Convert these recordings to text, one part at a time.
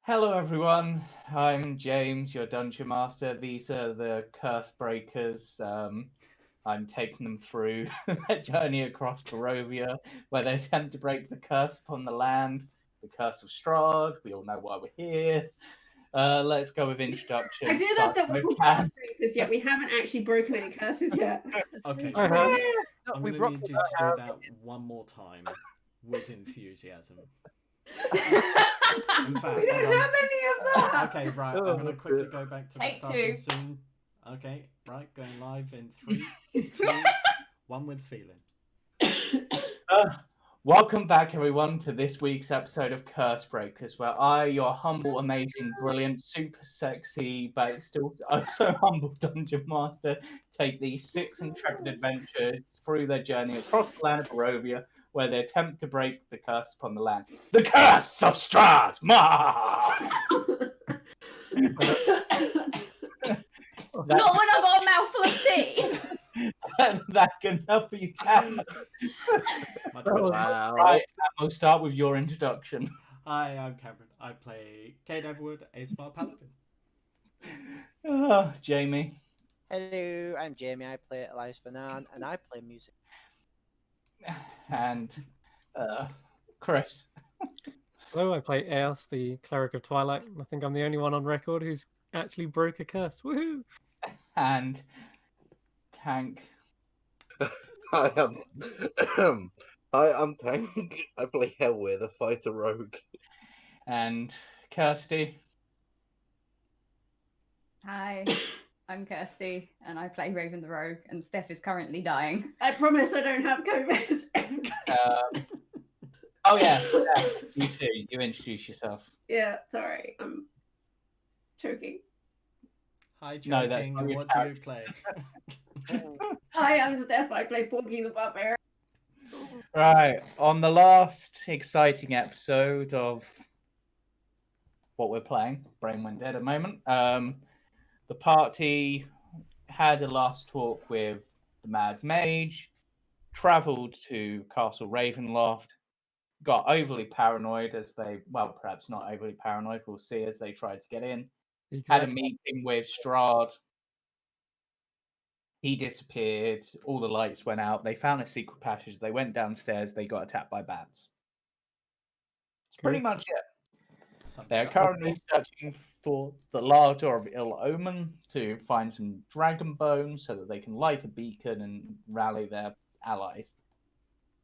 Hello everyone, I'm James, your Dungeon Master. These are the Cursebreakers. I'm taking them through their journey across Barovia, where they attempt to break the curse upon the land, the curse of Strahd. We all know why we're here. Let's go with introduction. I do love that we're called Cursebreakers, yet we haven't actually broken any curses yet. Okay, I have. I'm We going to broke need the you to do that one more time with enthusiasm. In fact, We don't hold on. have any of that. Okay, right. I'm going to quickly go back to the Take starting two. scene. Okay, right. Going live in 3, 2, 1 with feeling. Welcome back, everyone, to this week's episode of Cursebreakers, where I, your humble, amazing, brilliant, super sexy, but still so humble Dungeon Master, take these 6 intrepid adventurers through their journey across the land of Barovia, where they attempt to break the curse upon the land. The Curse of Strahd! Not when I got a mouthful of tea. That good enough for you, Cam? Much better. Wow. Right, we'll start with your introduction. Hi, I'm Cameron. I play Cade Edward, a Spar Paladin. Jamie. Hello, I'm Jamie. I play Elias Fanan, and I play music. And Chris. Hello, I play Eos, the Cleric of Twilight. I think I'm the only one on record who's actually broke a curse. Woohoo! And Tank. Hi, I'm Tank. I play Hellweir, the fighter rogue. And Kirsty. Hi, I'm Kirsty, and I play Raven the Rogue, and Steph is currently dying. I promise I don't have COVID. Oh yeah, Steph, you too. You introduce yourself. Yeah, sorry. I'm choking. Hi, No, that's Joking. not your What do you play? Hi, I'm Steph. I play Porky the Barbarian. Right, on the last exciting episode of what we're playing, Brain went dead a moment. The party had a last talk with the Mad Mage, travelled to Castle Ravenloft, got overly paranoid as they, well, perhaps not overly paranoid, we'll see as they tried to get in. Had a meeting with Strahd. He disappeared. All the lights went out. They found a secret passage. They went downstairs. They got attacked by bats. That's pretty much it. They're currently searching for the Larder of Ill Omen to find some dragon bones so that they can light a beacon and rally their allies.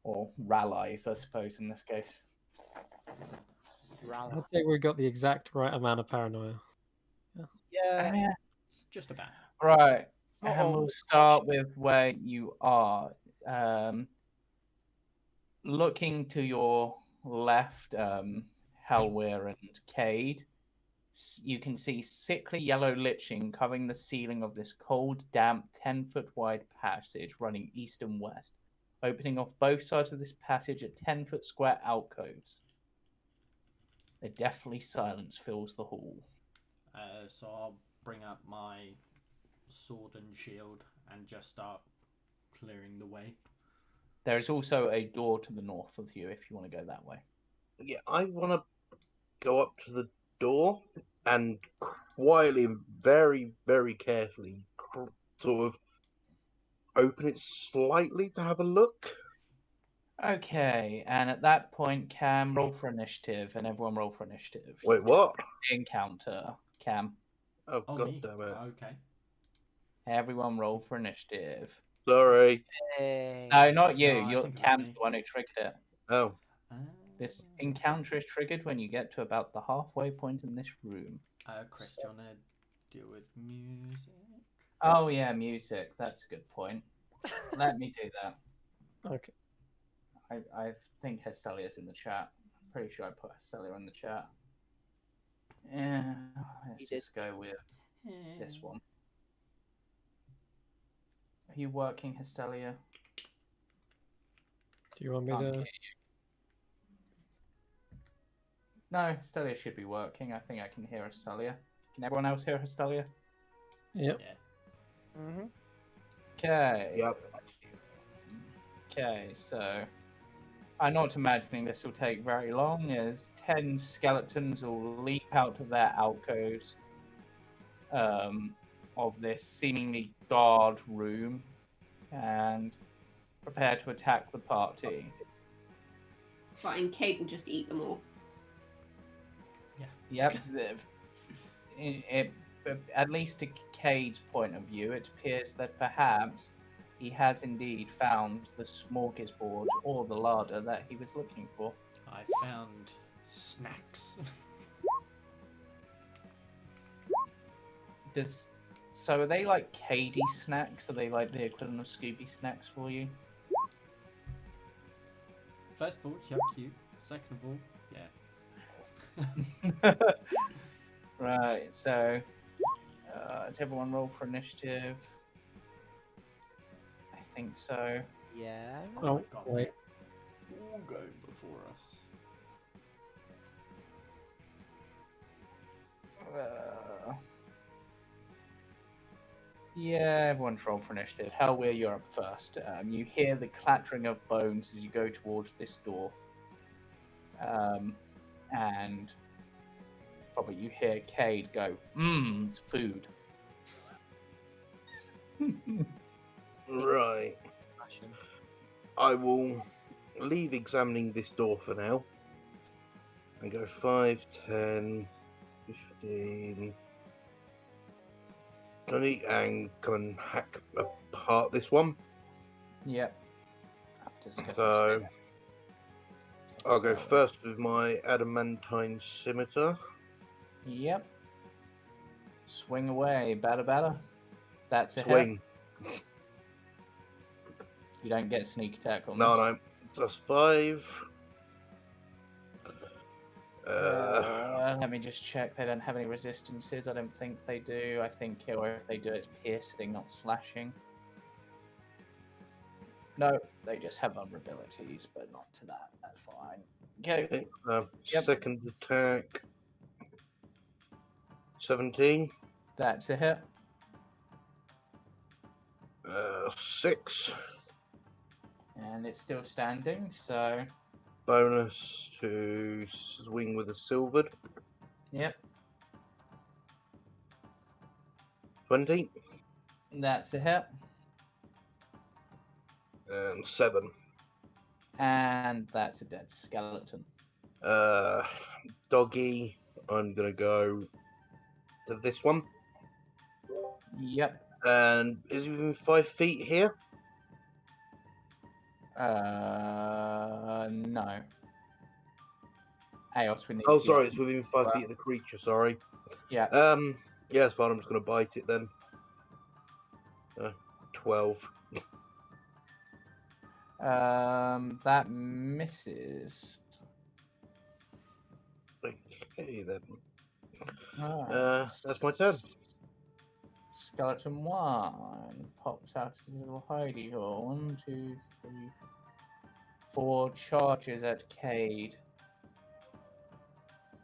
Or rallies, I suppose, in this case. I'd say we got the exact right amount of paranoia. Yeah, Just about. Right. Not And we'll always. start with where you are. Looking to your left, Hellweir and Cade, you can see sickly yellow liching covering the ceiling of this cold, damp, 10-foot wide passage running east and west, opening off both sides of this passage at 10-foot square alcoves. A deathly silence fills the hall. So I'll bring up my sword and shield and just start clearing the way. There is also a door to the north of you if you want to go that way. Yeah, I want to go up to the door and quietly, very, very carefully, sort of open it slightly to have a look. Okay, and at that point, Cam, roll for initiative, and everyone roll for initiative. Wait, what? Encounter, Cam. Oh, Oh, god me? damn it. Okay. Everyone roll for initiative. Sorry. Hey. No, not you. No, I You're think it was Cam's me. the one who triggered it. Oh. This encounter is triggered when you get to about the halfway point in this room. Chris, do you want to deal with music? Oh yeah, music. That's a good point. Let me do that. Okay. I think Hestelia's in the chat. I'm pretty sure I put Hestelia in the chat. Yeah, let's just go with this one. Are you working, Hestelia? Do you want me Can't to? hear you. No, Hestelia should be working. I think I can hear Hestelia. Can everyone else hear Hestelia? Yep. Yeah. Okay. Yep. Okay, so I'm not imagining this will take very long, as 10 skeletons will leap out of their alcoves of this seemingly guard room and prepare to attack the party. Fine, Kate will just eat them all. Yep. At least to Cade's point of view, it appears that perhaps he has indeed found the smorgasbord or the larder that he was looking for. I found snacks. So are they like Cadey snacks? Are they like the equivalent of Scooby snacks for you? First of all, you're cute. Second of all, yeah. Right, so does everyone roll for initiative? I think so. Yeah. Oh, my Oh, God, wait. they're all going before us. Yeah, everyone's roll for initiative. Hellweir, you're up first. You hear the clattering of bones as you go towards this door. And probably you hear Cade go, food. Right. Smashing. I will leave examining this door for now. And go 5, 10, 15, 20, and come and hack apart this one. Yep. So I'll go first with my adamantine scimitar. Yep. Swing away, batter. That's a hit. Swing. You don't get sneak attack on No, this. no. Plus 5. Let me just check. They don't have any resistances. I don't think they do. I think, or if they do, it's piercing, not slashing. No, they just have vulnerabilities, but not to that. That's fine. Okay. Yep. Second attack. 17. That's a hit. 6. And it's still standing, so Bonus to swing with a silvered. yep. 20. That's a hit. And 7. And that's a dead skeleton. Doggy, I'm gonna go to this one. Yep. And is it within 5 feet here? No. Aos, we need Oh, to be sorry, on- it's within 5 feet of the creature, sorry. Yeah. Yeah, it's fine, I'm just gonna bite it then. 12. That misses. Okay, then. Alright. That's my turn. Skeleton 1 pops out of his little hidey hole. 1, 2, 3, 4 charges at Cade.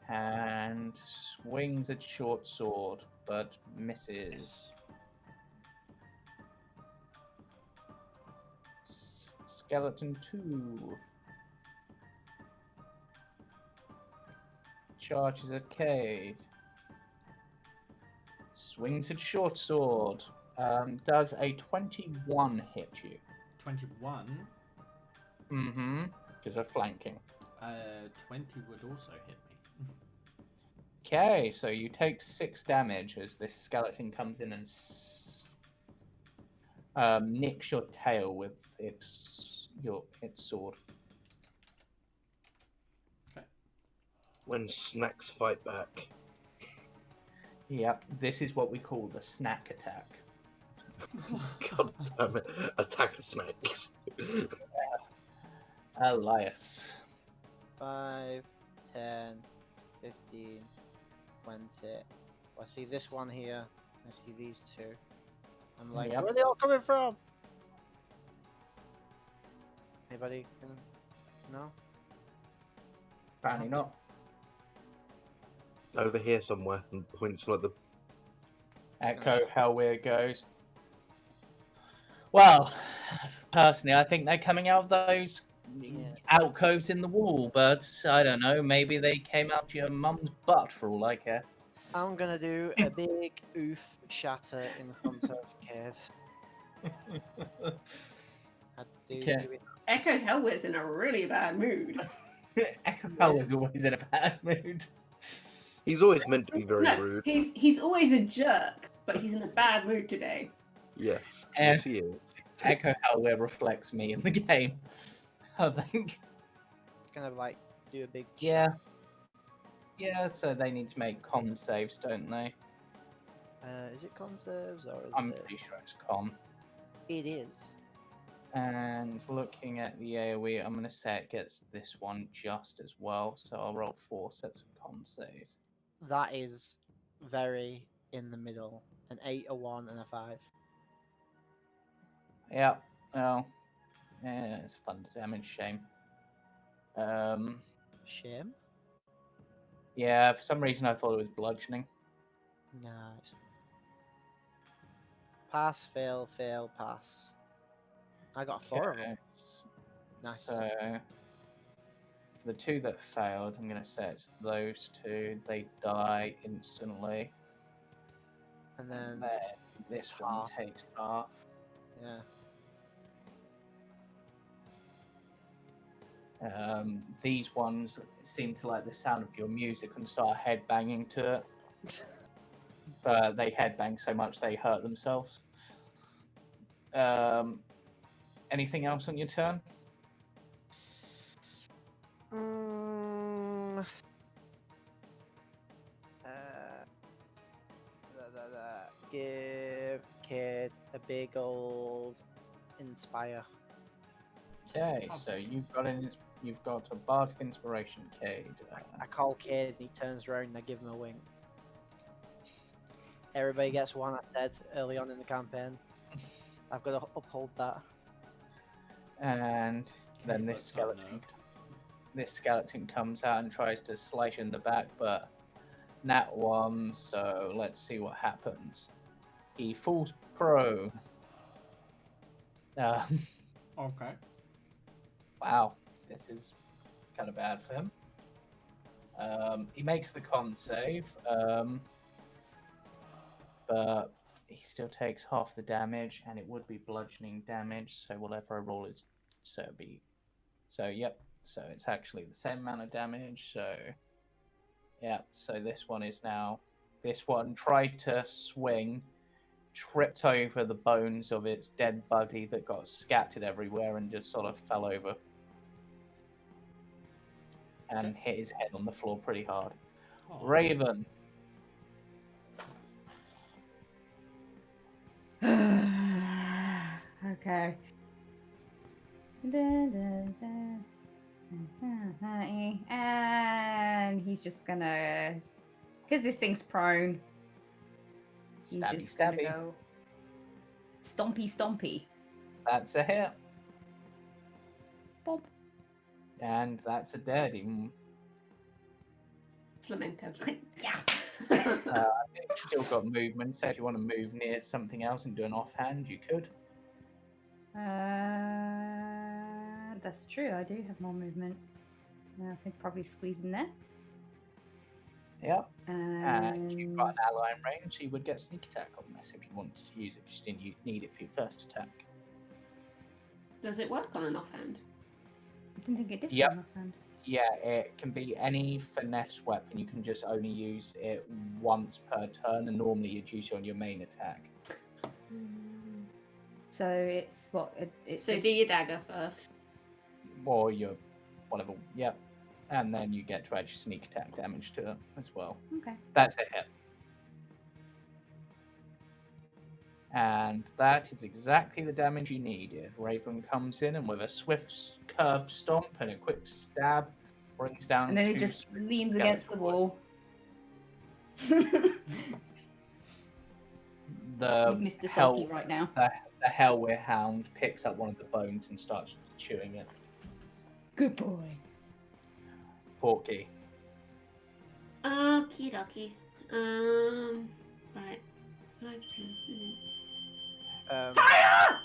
And swings a short sword, but misses. Skeleton 2 charges at Cade. Swings its short sword. Does a 21 hit you? 21. Mm-hmm. Because of flanking. 20 would also hit me. Okay, so you take 6 damage as this skeleton comes in and nicks your tail with its sword. When snacks fight back. Yep, this is what we call the snack attack. God damn it. Attack the snakes. Elias. 5, 10, 15, 20. I see this one here. I see these two. I'm like, Yep. where are they all coming from? Anybody? No? Apparently not. Over here somewhere, and points like the. Echo Hellweir goes. Well, personally, I think they're coming out of those alcoves in the wall, but I don't know. Maybe they came out your mum's butt for all I care. I'm gonna do a big oof shatter in front of Kid. Okay. Echo Hellway's in a really bad mood. Echo Hell is always in a bad mood. He's always meant to be very No, rude. he's always a jerk, but he's in a bad mood today. Yes, Eh. yes, he is. Echo Hellway reflects me in the game, I think. Gonna like do a big Yeah. Yeah, so they need to make con saves, don't they? Is it conserves or is I'm it? pretty sure it's con. It is. And looking at the AoE, I'm going to say it gets this one just as well. So I'll roll 4 sets of con saves. That is very in the middle. An 8, a 1, and a 5. Yeah, well, yeah, it's thunder damage, shame. Shame. Yeah, for some reason I thought it was bludgeoning. Nice. Pass, fail, fail, pass. I got 4 of them. Okay. Nice. So, the 2 that failed, I'm going to say it's those 2. They die instantly. And then This it's one half. takes half. Yeah. These ones seem to like the sound of your music and start headbanging to it. But they headbang so much they hurt themselves. Anything else on your turn? Give Kid a big old inspire. Okay, so you've got a bardic inspiration, Cade. I call Kid and he turns around and I give him a wink. Everybody gets one, I said early on in the campaign. I've got to uphold that. And then Keep this us up skeleton comes out and tries to slice you in the back, but nat 1, so let's see what happens. He falls prone. Okay. Wow, this is kind of bad for him. He makes the con save, but he still takes half the damage, and it would be bludgeoning damage. So whatever I roll is, yep. So it's actually the same amount of damage. So yeah. So this one tried to swing, tripped over the bones of its dead buddy that got scattered everywhere, and just sort of fell over. And hit his head on the floor pretty hard. Oh. Raven. Okay. And he's just gonna, because this thing's prone. He's Stabby, just gonna stabby. go stompy, stompy. That's a hit. Bob. And that's a dead. Even Flamenco. Yeah. it's still got movement, so if you want to move near something else and do an offhand, you could. That's true. I do have more movement. I could probably squeeze in there. Yep. And you've And got an ally in range, so you would get sneak attack on this if you wanted to use it, because you didn't need it for your first attack. Does it work on an offhand? I didn't think it did. Yep. for my friend. Yeah, it can be any finesse weapon. You can just only use it once per turn, and normally you'd use it on your main attack. So it's what? It's So do your dagger first. Or your whatever, yep. And then you get to actually sneak attack damage to it as well. okay. That's a hit. And that is exactly the damage you needed. Raven comes in and with a swift curb stomp and a quick stab brings down And then he two just skeleton leans against the boys. wall. The He's Mr. hell, Sulky right now. the Hellweir Hound picks up one of the bones and starts chewing it. Good boy. Porky. Okie dokie. Right. Um, Fire!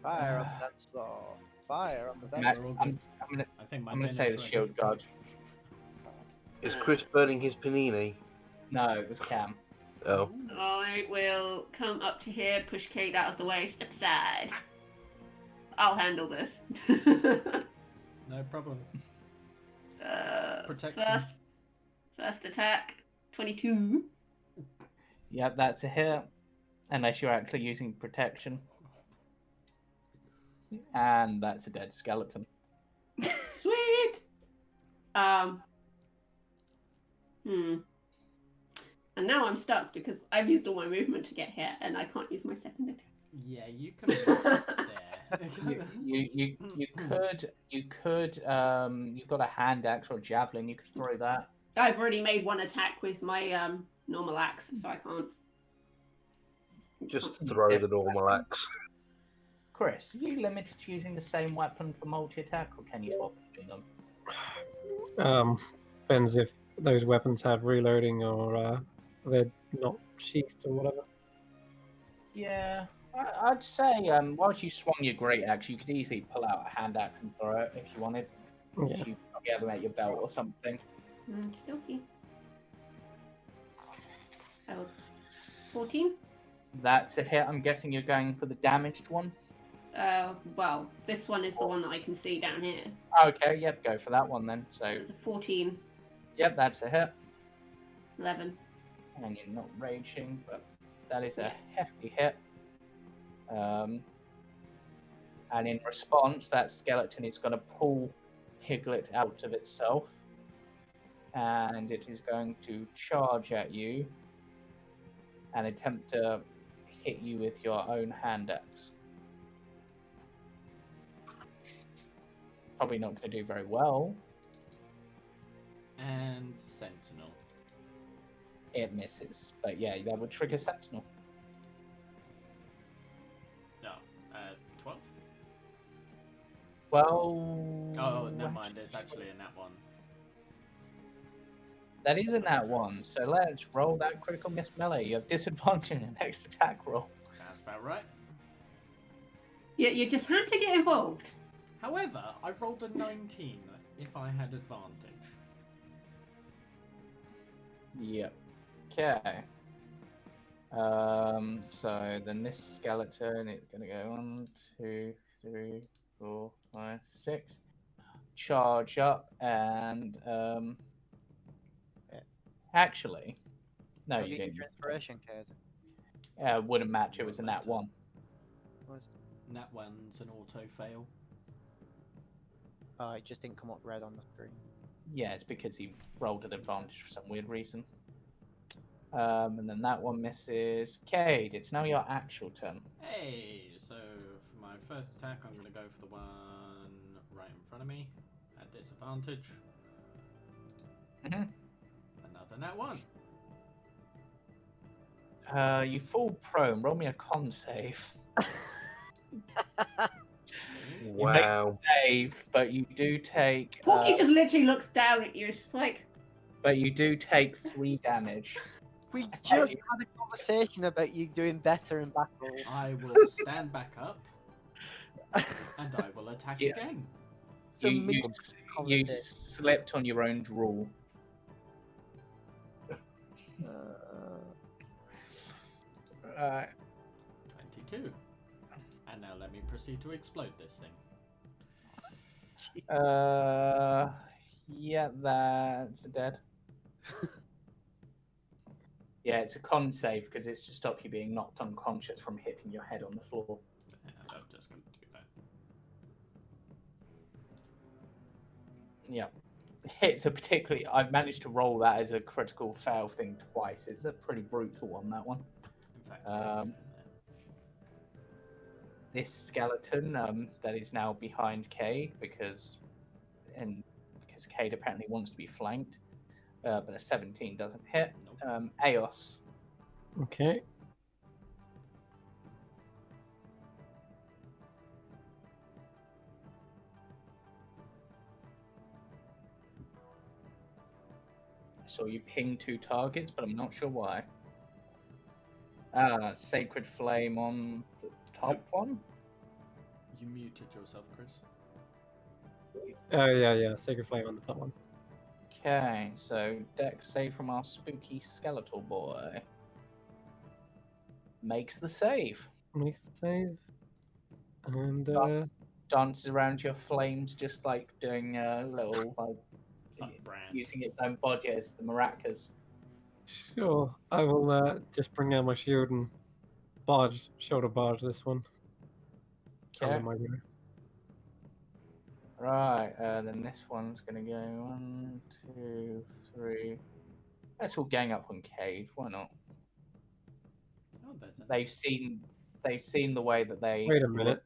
Fire on the dance floor. Fire on the dance Matt, We're floor. all good. I'm gonna I think my I'm gonna dinner's say the ready. shield guard. Is Chris burning his panini? No, it was Cam. Oh. I will come up to here, push Kate out of the way, step aside. I'll handle this. No problem. Protection. First attack, 22. Yep, that's a hit. Unless you're actually using protection. And that's a dead skeleton. Sweet. And now I'm stuck because I've used all my movement to get here, and I can't use my second attack. Yeah, you can there. You could you've got a hand axe or a javelin, you could throw that. I've already made one attack with my normal axe, so I can't. Just throw the normal axe. Chris, are you limited to using the same weapon for multi-attack, or can you swap between them? Depends if those weapons have reloading or they're not sheathed or whatever. Yeah, I'd say whilst you swung your great axe, you could easily pull out a hand axe and throw it if you wanted. Yeah. You probably have them at your belt or something. Okie. 14. That's a hit. I'm guessing you're going for the damaged one. Well, this one is the one that I can see down here. Okay, yep, go for that one then. So, So it's a 14, yep, that's a hit. 11. And you're not raging, but that is a hefty hit. And in response, that skeleton is going to pull Piglet out of itself. And it is going to charge at you and attempt to hit you with your own hand axe. Probably not going to do very well. And Sentinel. It misses. But yeah, that would trigger Sentinel. No, 12? Well... Oh, never mind. There's actually a nat one. That is a nat one, so let's roll that critical miss melee. You have disadvantage in your next attack roll. Sounds about right. You just had to get involved. However, I rolled a 19 if I had advantage. Yep. Okay. So then this skeleton is going to go 1, 2, 3, 4, 5, 6. Charge up and actually, no, Have you you didn't. used your inspiration card? Wouldn't match. It was a nat one. What is it? Nat one's an auto fail. Oh, it just didn't come up red on the screen. Yeah, it's because he rolled an advantage for some weird reason. And then that one misses. Cade, it's now your actual turn. Hey, so for my first attack, I'm going to go for the one right in front of me at disadvantage. Mhm. Another nat one. You fall prone. Roll me a con save. Wow. Save, but you do take. Porky just literally looks down at you. It's just like, But you do take 3 damage. We just had a conversation about you doing better in battles. I will stand back up and I will attack Yeah. again. It's a You meaningful you conversation. slipped on your own drool. Right. 22. And now let me proceed to explode this thing. Yeah, that's dead. Yeah, it's a con save because it's to stop you being knocked unconscious from hitting your head on the floor. And I'm just going to do that. Yeah. It's a particularly. I've managed to roll that as a critical fail thing twice. It's a pretty brutal one, that one. In fact, This skeleton that is now behind Cade because Cade apparently wants to be flanked, but a 17 doesn't hit. Eos. Okay. So you ping 2 targets, but I'm not sure why. Sacred Flame on the top one. You muted yourself, Chris. Oh yeah, Sacred Flame on the top one. Okay, so dex save from our spooky skeletal boy. Makes the save. Makes the save. And Dances around your flames, just like doing a little, like, It's like brand. using its own body as the maracas. sure, I will just bring down my shield and shoulder barge this one. Okay. Under my row. Right, then this one's gonna go 1, 2, 3. Let's all gang up on Cade. Why not? Oh, there's a... They've seen the way that they. Wait a minute.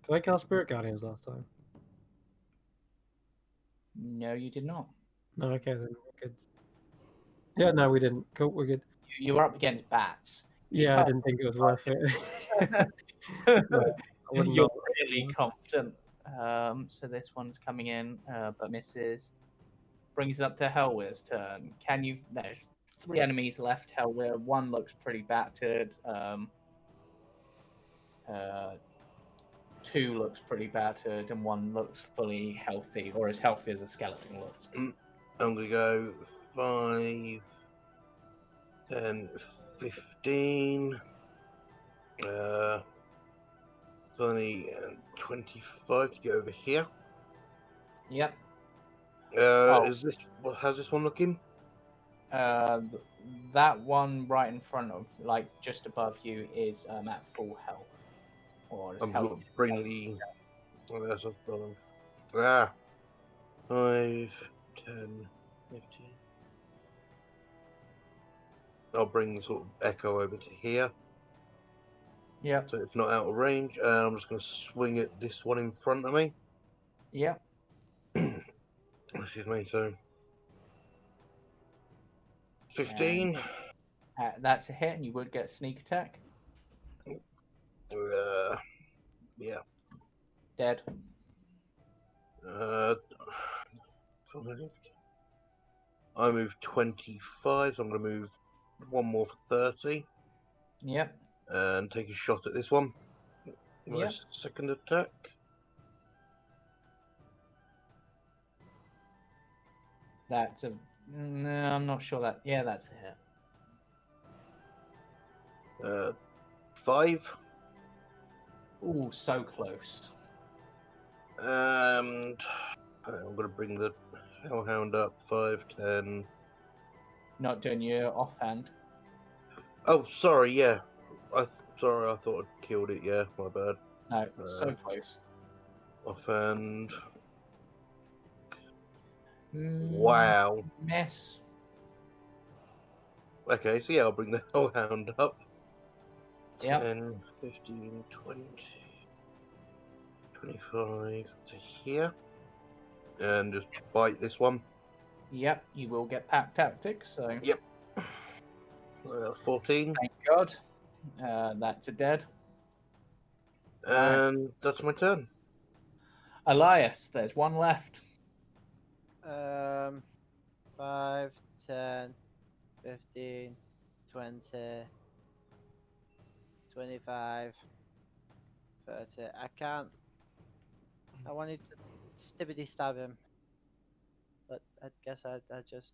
Did I cast Spirit Guardians last time? No, you did not. No, okay then, we're good. Yeah, no, we didn't. Cool, we're good. You were up against bats. You Yeah, I can't- didn't think it was worth it. No, I would You're not. really confident. So this one's coming in, but misses. Brings it up to Hellweir's turn. Can you? There's 3 enemies left. Hellweir. One looks pretty battered. 2 looks pretty battered, and 1 looks fully healthy, or as healthy as a skeleton looks. I'm gonna go 5, 10, 15, 20, and 25 to get over here. Yep. Is this how's this one looking? That one right in front of, like just above you, is at full health. Or as I'm healthy gonna as bring skeleton. the. Oh, that's a 5, 10, 15. I'll bring sort of Echo over to here, Yep. so it's not out of range. I'm just gonna swing at this one in front of me. Yep. Excuse me. So 15. That's a hit, and you would get sneak attack. Yeah. Dead. I moved 25, so I'm going to move one more for 30 Yep. and take a shot at this one. My Yep. second attack. That's a. No, I'm not sure that. Yeah, that's a hit. 5. Ooh, so close. And I'm going to bring the Hellhound up. 5, 10. Not doing your offhand. Oh, sorry, yeah. Sorry, I thought I'd killed it, yeah, my bad. No, so close. Offhand. Mm, Wow. Miss. Okay, so yeah, I'll bring the Hellhound up. Yep. 10, 15, 20, 25 to here. And just bite this one. Yep, you will get pack tactics, so Yep. 14. thank God. That's a dead. And that's my turn. Elias, there's one left. 5, 10, 15, 20, 25, 30. I can't. I wanted to stibbity stab him. But I guess I just.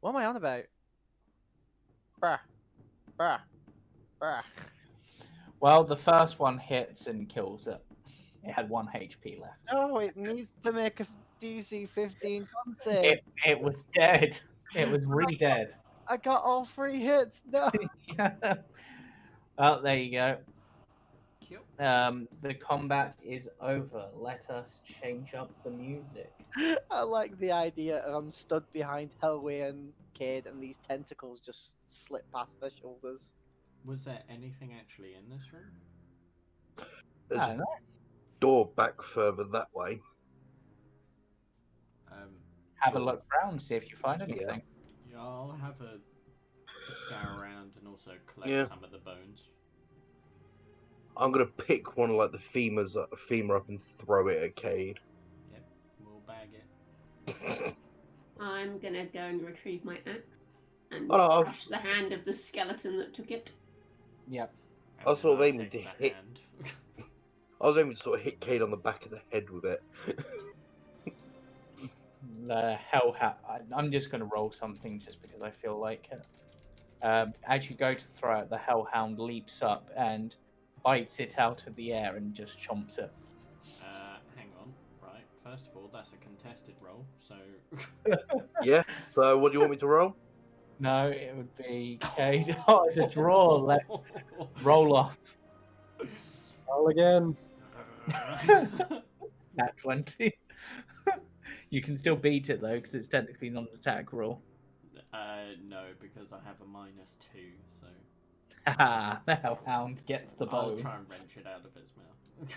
What am I on about? Bruh. Bruh. Bruh. Well, the first one hits and kills it. It had 1 HP left. No, it needs to make a DC 15 con save. It was dead. It was re-dead. I got all 3 hits. No. Well, there you go. Cute. The combat is over. Let us change up the music. I like the idea of I'm stood behind Hellway and Cade and these tentacles just slip past their shoulders. Was there anything actually in this room? There's I a don't know. door back further that way. Have a look around, see if you find anything. Yeah, I'll have a scour around and also collect some of the bones. I'm gonna pick one of like the femur up and throw it at Cade. Yep, we'll bag it. I'm gonna go and retrieve my axe. and Oh, no, crush the hand of the skeleton that took it. Yep. And I was then sort of I aiming take to the hit- hand. I was aiming to sort of hit Cade on the back of the head with it. The hellhound. I'm just going to roll something just because I feel like it. As you go to throw it, the hellhound leaps up and bites it out of the air and just chomps it. Hang on. Right. First of all, that's a contested roll, so. Yeah. So what do you want me to roll? No, it would be Cade. Oh, it's a draw. Roll off. Roll again. Nat 20. You can still beat it though, because it's technically not an attack roll. No, because I have a -2, so Haha, the hellhound gets the I'll bone. try and wrench it out of its mouth.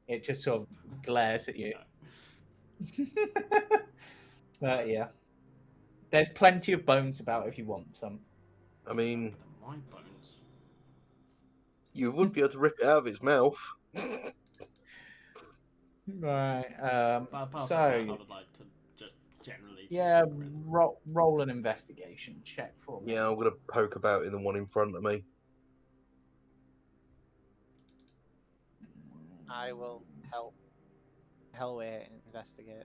It just sort of glares at you. No. But yeah. There's plenty of bones about if you want some. I mean, My bones. you would be able to rip it out of its mouth. Right. But apart So, from that, I would like to just generally. yeah, look around. roll an investigation check for me. Yeah, I'm gonna poke about in the one in front of me. I will help Hellway investigate.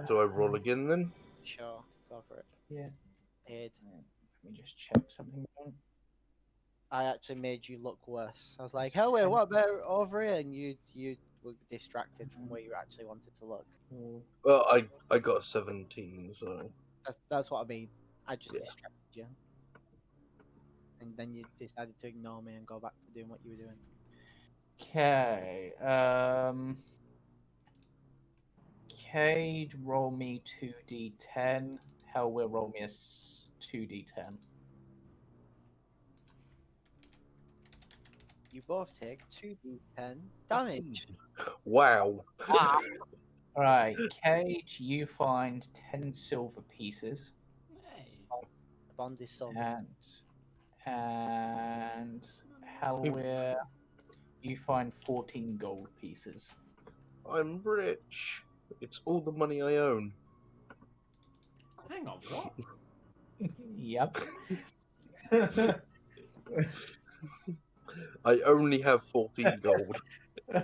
Do I roll again then? Sure, go for it. Yeah. Aid. Let me just check something. I actually made you look worse. I was like, Hellway, what about over here? And you were distracted from where you actually wanted to look. Well, I got a 17, so That's what I mean. I just Yeah. distracted you. And then you decided to ignore me and go back to doing what you were doing. Okay. Cade, roll me 2d10. Hell will roll me a 2d10. You both take 2d10 damage. wow. Alright, Cage, you find 10 silver pieces. Hey. The bond is silver. And Halwir, you find 14 gold pieces. I'm rich. It's all the money I own. Hang on, what? Yep. I only have 14 gold. How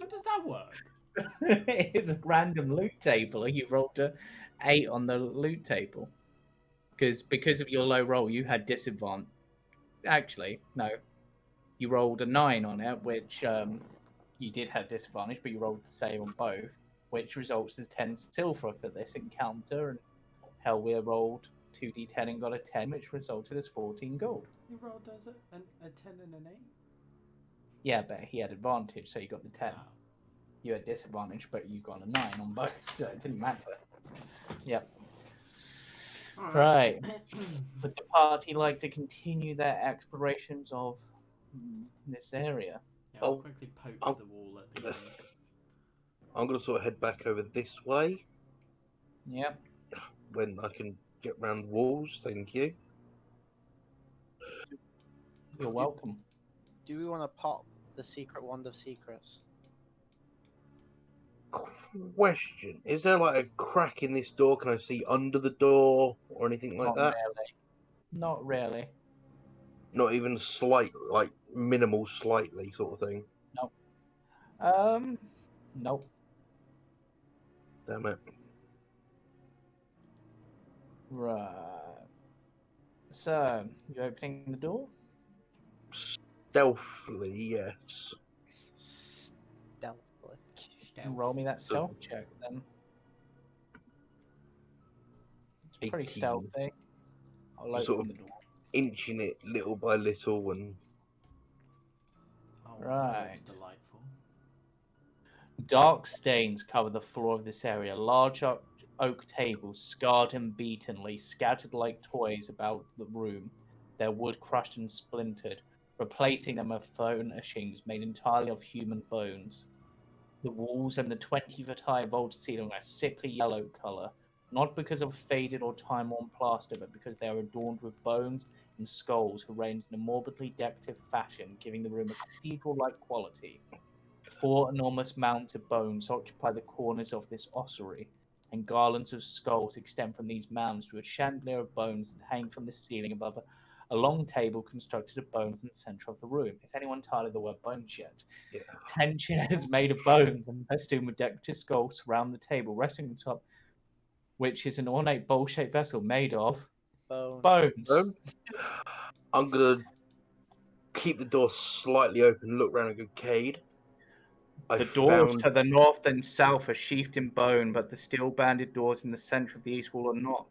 does that work? It's a random loot table. You rolled a 8 on the loot table. Because of your low roll, you had disadvantage. Actually, no. You rolled a 9 on it, which you did have disadvantage, but you rolled the same on both, which results as 10 silver for this encounter. And Hellweir rolled 2d10 and got a 10, which resulted as 14 gold. You rolled as a 10 and an 8? Yeah, but he had advantage, so you got the 10. Wow. You had disadvantage, but you got a 9 on both, so it didn't matter. Yep. Right. Would the party like to continue their explorations of this area? Yeah, I'll Oh, quickly poke oh. the wall at the end. I'm gonna sort of head back over this way Yep. when I can get round walls. Thank you. You're welcome. Do we want to pop the secret wand of secrets? Question: is there like a crack in this door? Can I see under the door or anything like Not that? really. Not really. Not even slight, like minimal, slightly sort of thing. Nope. Damn it. Right. So, you opening the door? Stealthily, yes. Stealthily. Roll me that stealth check then. It's pretty 18. stealthy. I'll open Sort of the door. inching it little by little, and Oh, Right. that looks delightful. Dark stains cover the floor of this area. Large oak tables, scarred and beaten, lay scattered like toys about the room, their wood crushed and splintered. Replacing them are furnishings made entirely of human bones. The walls and the 20-foot high vaulted ceiling are a sickly yellow colour, not because of faded or time-worn plaster, but because they are adorned with bones and skulls arranged in a morbidly decorative fashion, giving the room a cathedral-like quality. 4 enormous mounds of bones occupy the corners of this ossuary. and garlands of skulls extend from these mounds to a chandelier of bones that hang from the ceiling above a long table constructed of bones in the center of the room. Is anyone tired of the word bones yet? Yeah. 10 chairs made of bones and festooned with decorative skulls surround the table, resting on top, which is an ornate bowl-shaped vessel made of Bone. bones. I'm gonna keep the door slightly open, look around and go, Cade. The doors to the north and south are sheathed in bone, but the steel-banded doors in the center of the east wall are not.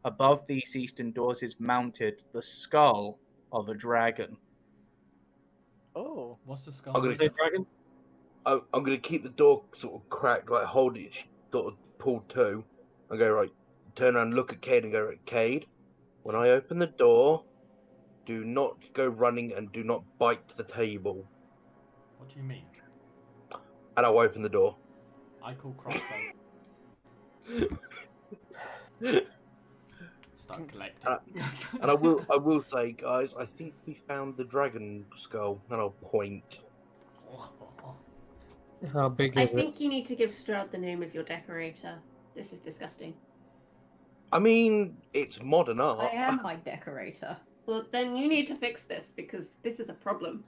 Above these eastern doors is mounted the skull of a dragon. Oh. What's the skull? I'm gonna- made of? Dragon? I'm gonna keep the door sort of cracked, like hold it sort of pulled to. I go, right, turn around, look at Cade and go, right, Cade, when I open the door, do not go running and do not bite the table. What do you mean? And I'll open the door. I call crossbow. Start collecting. And I will say, guys, I think we found the dragon skull, and I'll point. How big I is it? think you need to give Strahd the name of your decorator. This is disgusting. I mean, it's modern I art. am my decorator. Well, then you need to fix this because this is a problem.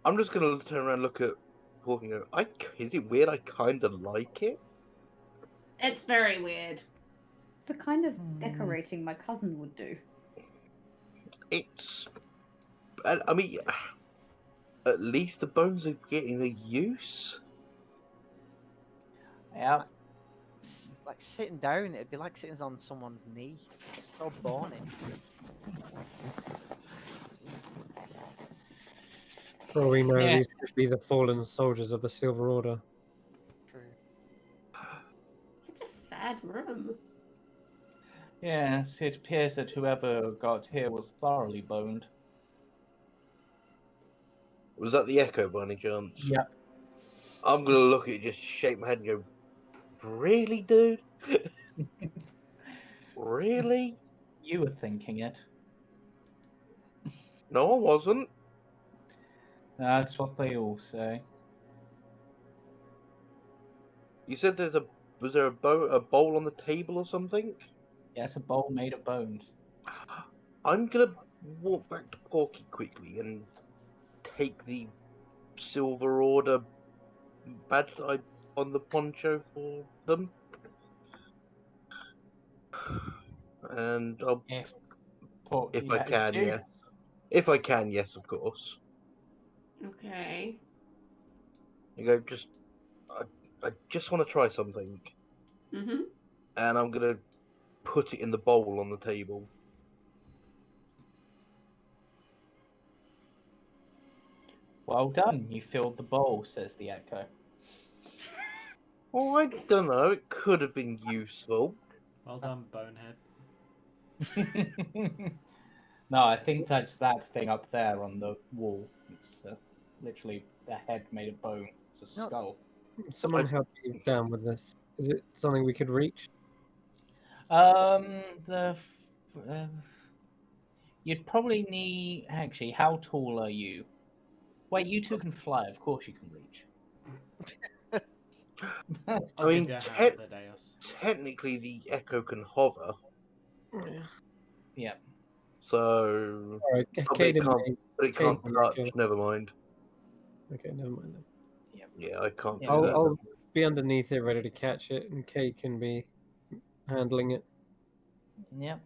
I'm just gonna turn around and look at Paul and go, is it weird? I kind of like it. It's very weird. It's the kind of decorating my cousin would do. It's, I mean, at least the bones are getting a use. Yeah. It's like sitting down, it'd be like sitting on someone's knee. It's so bony. For all we know, Yeah. these could be the fallen soldiers of the Silver Order. True. Such a sad room. Yes, it appears that whoever got here was thoroughly boned. Was that the echo by any chance? Yep. I'm gonna look at it, just shake my head and go, really, dude? Really? You were thinking it. No, I wasn't. That's what they all say. You said was there a bowl on the table or something? Yes, a bowl made of bones. I'm gonna walk back to Porky quickly and take the Silver Order badge that I on the poncho for them. And I'll, If Porky if I lets can, you. yeah. If I can, yes, of course. Okay. You go, I just want to try something. Mm-hmm. And I'm gonna put it in the bowl on the table. Well done, you filled the bowl, says the echo. Oh, I don't know. It could have been useful. Well done, bonehead. No, I think that's that thing up there on the wall. It's literally a head made of bone. It's a No. skull. Someone help you down with this. Is it something we could reach? You'd probably need. Actually, how tall are you? Wait, you two can fly. Of course, you can reach. I'll mean, give you a hand, the Deus. Technically, the echo can hover, Yeah. so Alright, but it Caden can't, may- but it can't Caden, touch. okay. Never mind. Okay, never mind then. Yeah, I can't. Yeah. do that. I'll be underneath it, ready to catch it, and Kate can be handling it. Yep.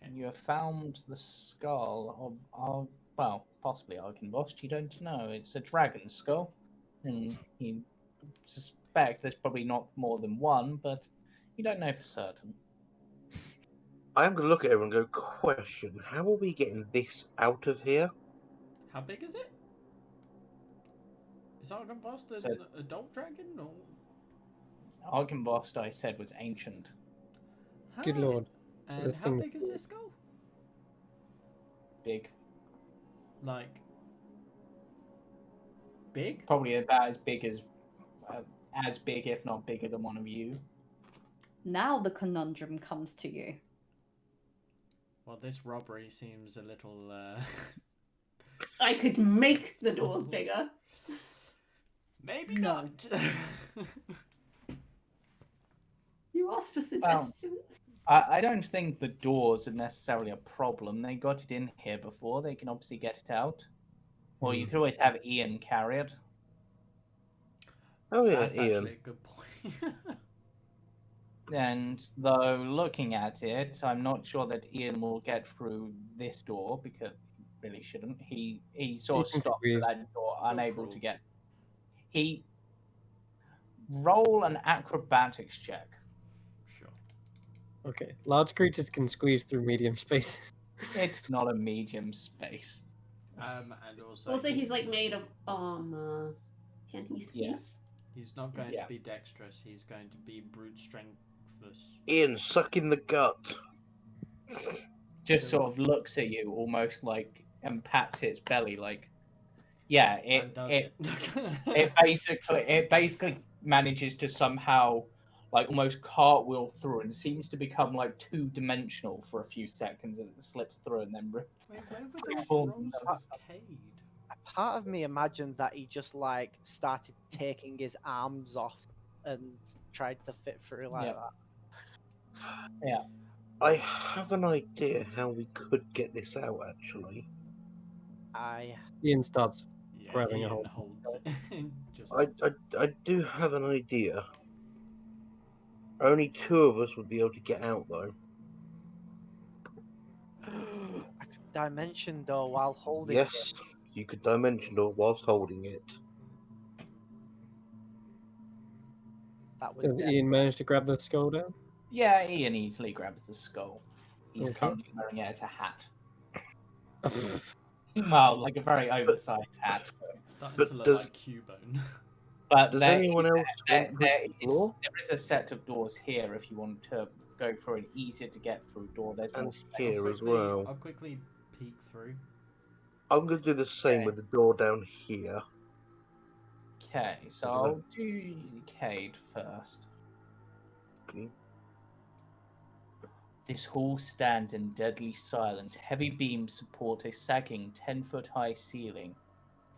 And you have found the skull of well, possibly Arkenvost. You don't know. It's a dragon skull, and you suspect there's probably not more than one, but you don't know for certain. I am going to look at everyone and go, question, how are we getting this out of here? How big is it? Is Argenvost an So- adult dragon? Or... Arkenvost, I said, was ancient. Good How- lord. So And this how thing- big is this skull? Big. Like... Big? Probably about as big, if not bigger than one of you. Now the conundrum comes to you. Well, this robbery seems a little... I could make the doors bigger. Maybe No. not. You asked for suggestions. I don't think the doors are necessarily a problem. They got it in here before. They can obviously get it out. Or you could always have Ian carry it. Oh yeah, That's Ian. actually a good point. And though looking at it, I'm not sure that Ian will get through this door because he really shouldn't. He sort of can stopped squeeze. at that door, unable to crawl. get. He roll an acrobatics check. Sure. Okay, large creatures can squeeze through medium spaces. It's not a medium space. And also, Also, he's like made of armor. Can he squeeze? Yes. he's not going Yeah. to be dexterous. He's going to be brute strengthless. Ian, suck in the gut. Just sort of looks at you almost like and pats its belly like, yeah, And does it it. it basically manages to somehow like almost cartwheel through and seems to become like 2-dimensional for a few seconds as it slips through and then Wait, where were those reforms rolls themselves. for Cade? Part of me imagined that he just like started taking his arms off and tried to fit through like Yeah. that. I have an idea how we could get this out, actually. Ian starts Yeah, grabbing a Ian hold. holds it. Just I do have an idea. Only 2 of us would be able to get out, though. I could dimension door while holding it. Yes, you could dimension door whilst holding it. That would Does Ian manage to grab the skull down? Yeah, Ian easily grabs the skull. He's Okay. currently wearing it as a hat. Well, like a very oversized hat. starting But to look does- like Cubone. But Does there anyone is- else want to there explore? is a set of doors here if you want to go through an easier to get through door. There's And more space. here as well. I'll quickly peek through. I'm going to do the same Okay. with the door down here. Okay, so I'll do Cade first. Okay. This hall stands in deadly silence. Heavy beams support a sagging 10-foot-high ceiling.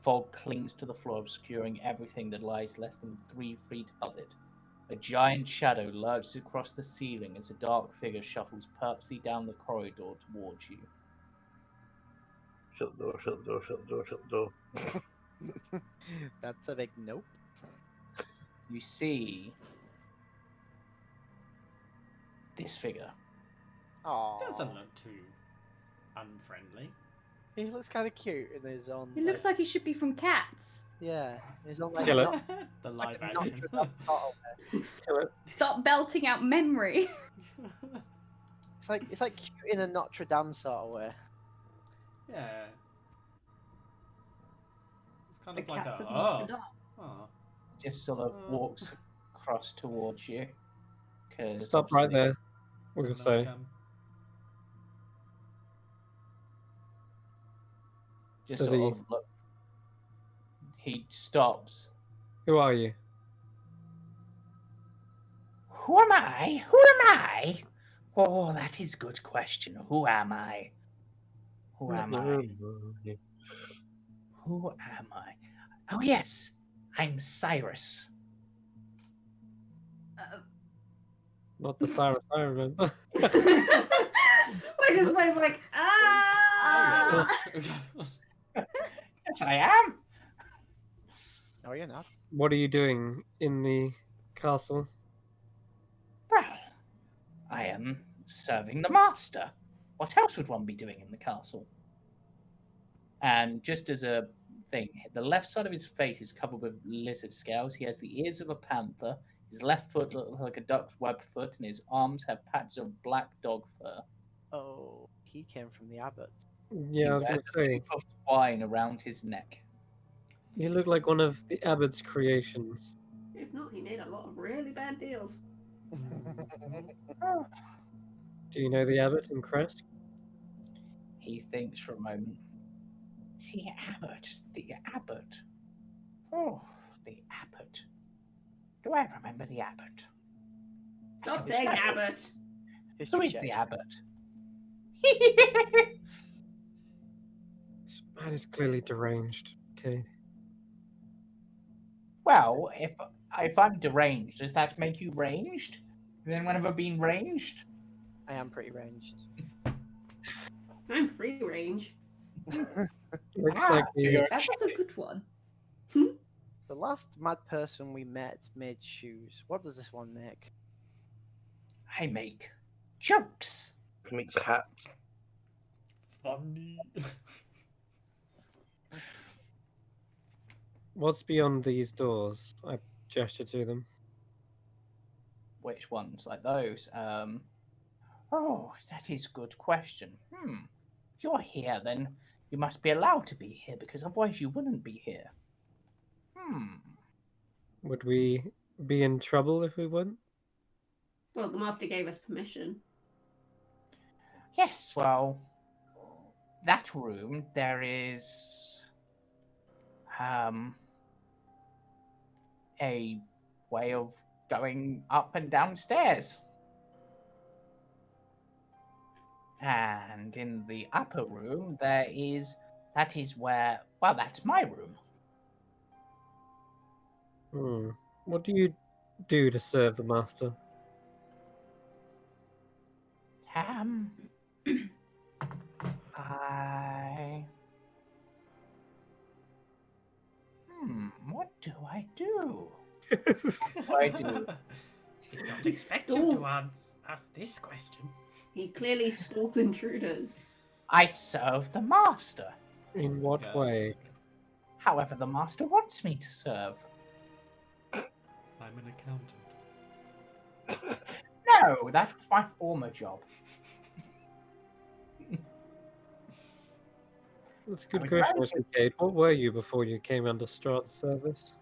Fog clings to the floor, obscuring everything that lies less than 3 feet above it. A giant shadow lurches across the ceiling as a dark figure shuffles purposely down the corridor towards you. Shut the door, shut the door, shut the door, shut the door. That's a big nope. You see this figure. Oh, Doesn't look too unfriendly. he looks kind of cute in his own. He looks like he should be from Cats. yeah, his own like. Kill it. not- The like live a action. Notre Dame sort of way. Stop belting out memory. It's like cute in a Notre Dame sort of way. Yeah. It's kind The of like Cats a of Notre Dame. oh. Just sort of walks across towards you. 'Cause Stop right obviously- there. We'll No say. scam. Just Does sort he- of look. He stops. Who are you? Who am I? Who am I? Oh, that is a good question. Who am I? Who am I? Who am I? Oh, yes. I'm Cyrus. Not the Cyrus I remember. We're just both like, ah. Yes, I am. No, you're not. What are you doing in the castle? Well, I am serving the master. What else would one be doing in the castle? And just as a thing, the left side of his face is covered with lizard scales. He has the ears of a panther. His left foot looks like a duck's web foot, and his arms have patches of black dog fur. Oh, he came from the abbot. Yeah, I was He going wears to a say, loop of twine around his neck. you look like one of the abbot's creations. If not, he made a lot of really bad deals. Do you know the abbot in Crest? He thinks for a moment. The abbot, the abbot. Oh, the abbot. Do I remember the abbot? Stop saying Abbott. Who is the abbot? This man is clearly deranged. Okay. Well, if I'm deranged, does that make you ranged? Has anyone ever been ranged? I am pretty ranged. I'm free range. Looks Ah, like so you. you're That was a good one. The last mad person we met made shoes. What does this one make? I make jokes. Makes hats. Funny. What's beyond these doors? I gesture to them. Which ones? Like those? Oh, that is a good question. If you're here, then you must be allowed to be here, because otherwise you wouldn't be here. Would we be in trouble if we went? Well, the master gave us permission. Yes, well, that room, there is a way of going up and down stairs. And in the upper room, that is where, well, that's my room. What do you do to serve the master? I... what do I do? I do. Did not He expect you stole- to ask this question. He clearly stalled intruders. I serve the master, In what Yeah. way? however the master wants me to serve. I'm an accountant. No, that was my former job. That's a I good was question, very actually, Kate. What were you before you came under Strahd's service?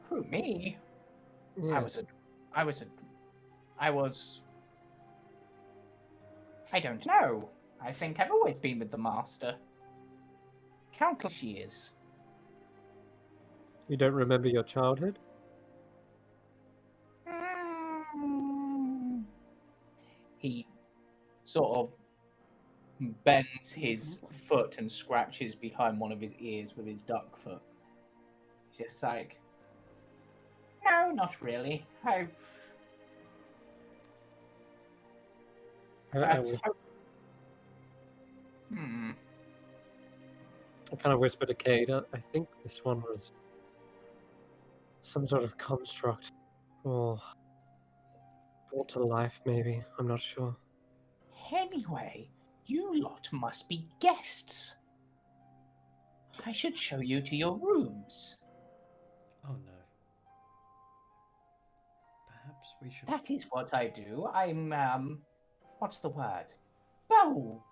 Who, me? Yes. I don't know. I think I've always been with the master. Countless years. You don't remember your childhood? He sort of bends his foot and scratches behind one of his ears with his duck foot. He's just like, no, not really. I But, will- hmm. I kind of whispered to Cade, I think this one was some sort of construct. Or brought to life, maybe. I'm not sure. Anyway, you lot must be guests. I should show you to your rooms. Oh no. Perhaps we should. That is what I do. I'm, what's the word? Bell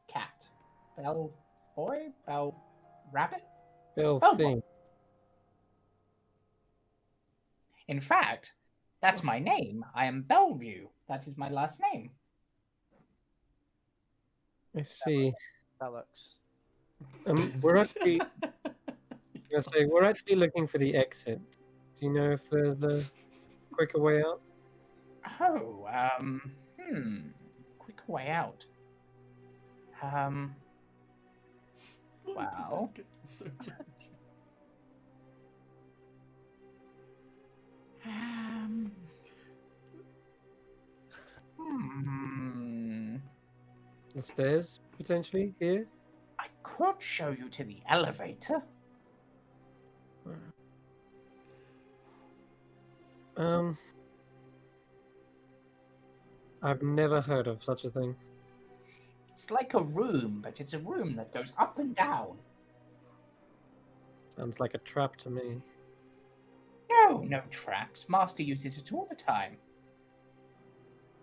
cat. Bell boy? Bell rabbit? Bill Oh, thing. In fact, that's my name. I am Bellevue. That is my last name. I see. Bellux. We're actually. We're actually looking for the exit. Do you know if there's a quicker way out? Oh, quick way out. Well. So The stairs, potentially, here? I could show you to the elevator. I've never heard of such a thing. It's like a room, but it's a room that goes up and down. Sounds like a trap to me. No, no traps. Master uses it all the time.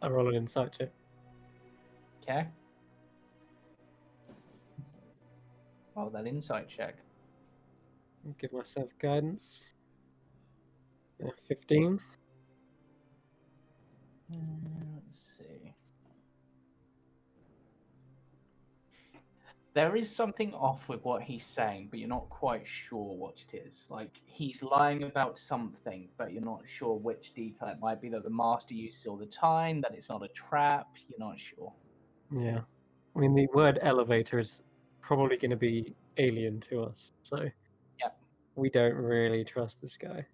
I roll an insight check. Okay. Roll that insight check. Give myself guidance. 15. Let's see. There is something off with what he's saying, but you're not quite sure what it is. Like, he's lying about something, but you're not sure which detail. It might be that the master used it all the time, that it's not a trap. You're not sure. Yeah. I mean, the word elevator is probably going to be alien to us, so Yep. we don't really trust this guy.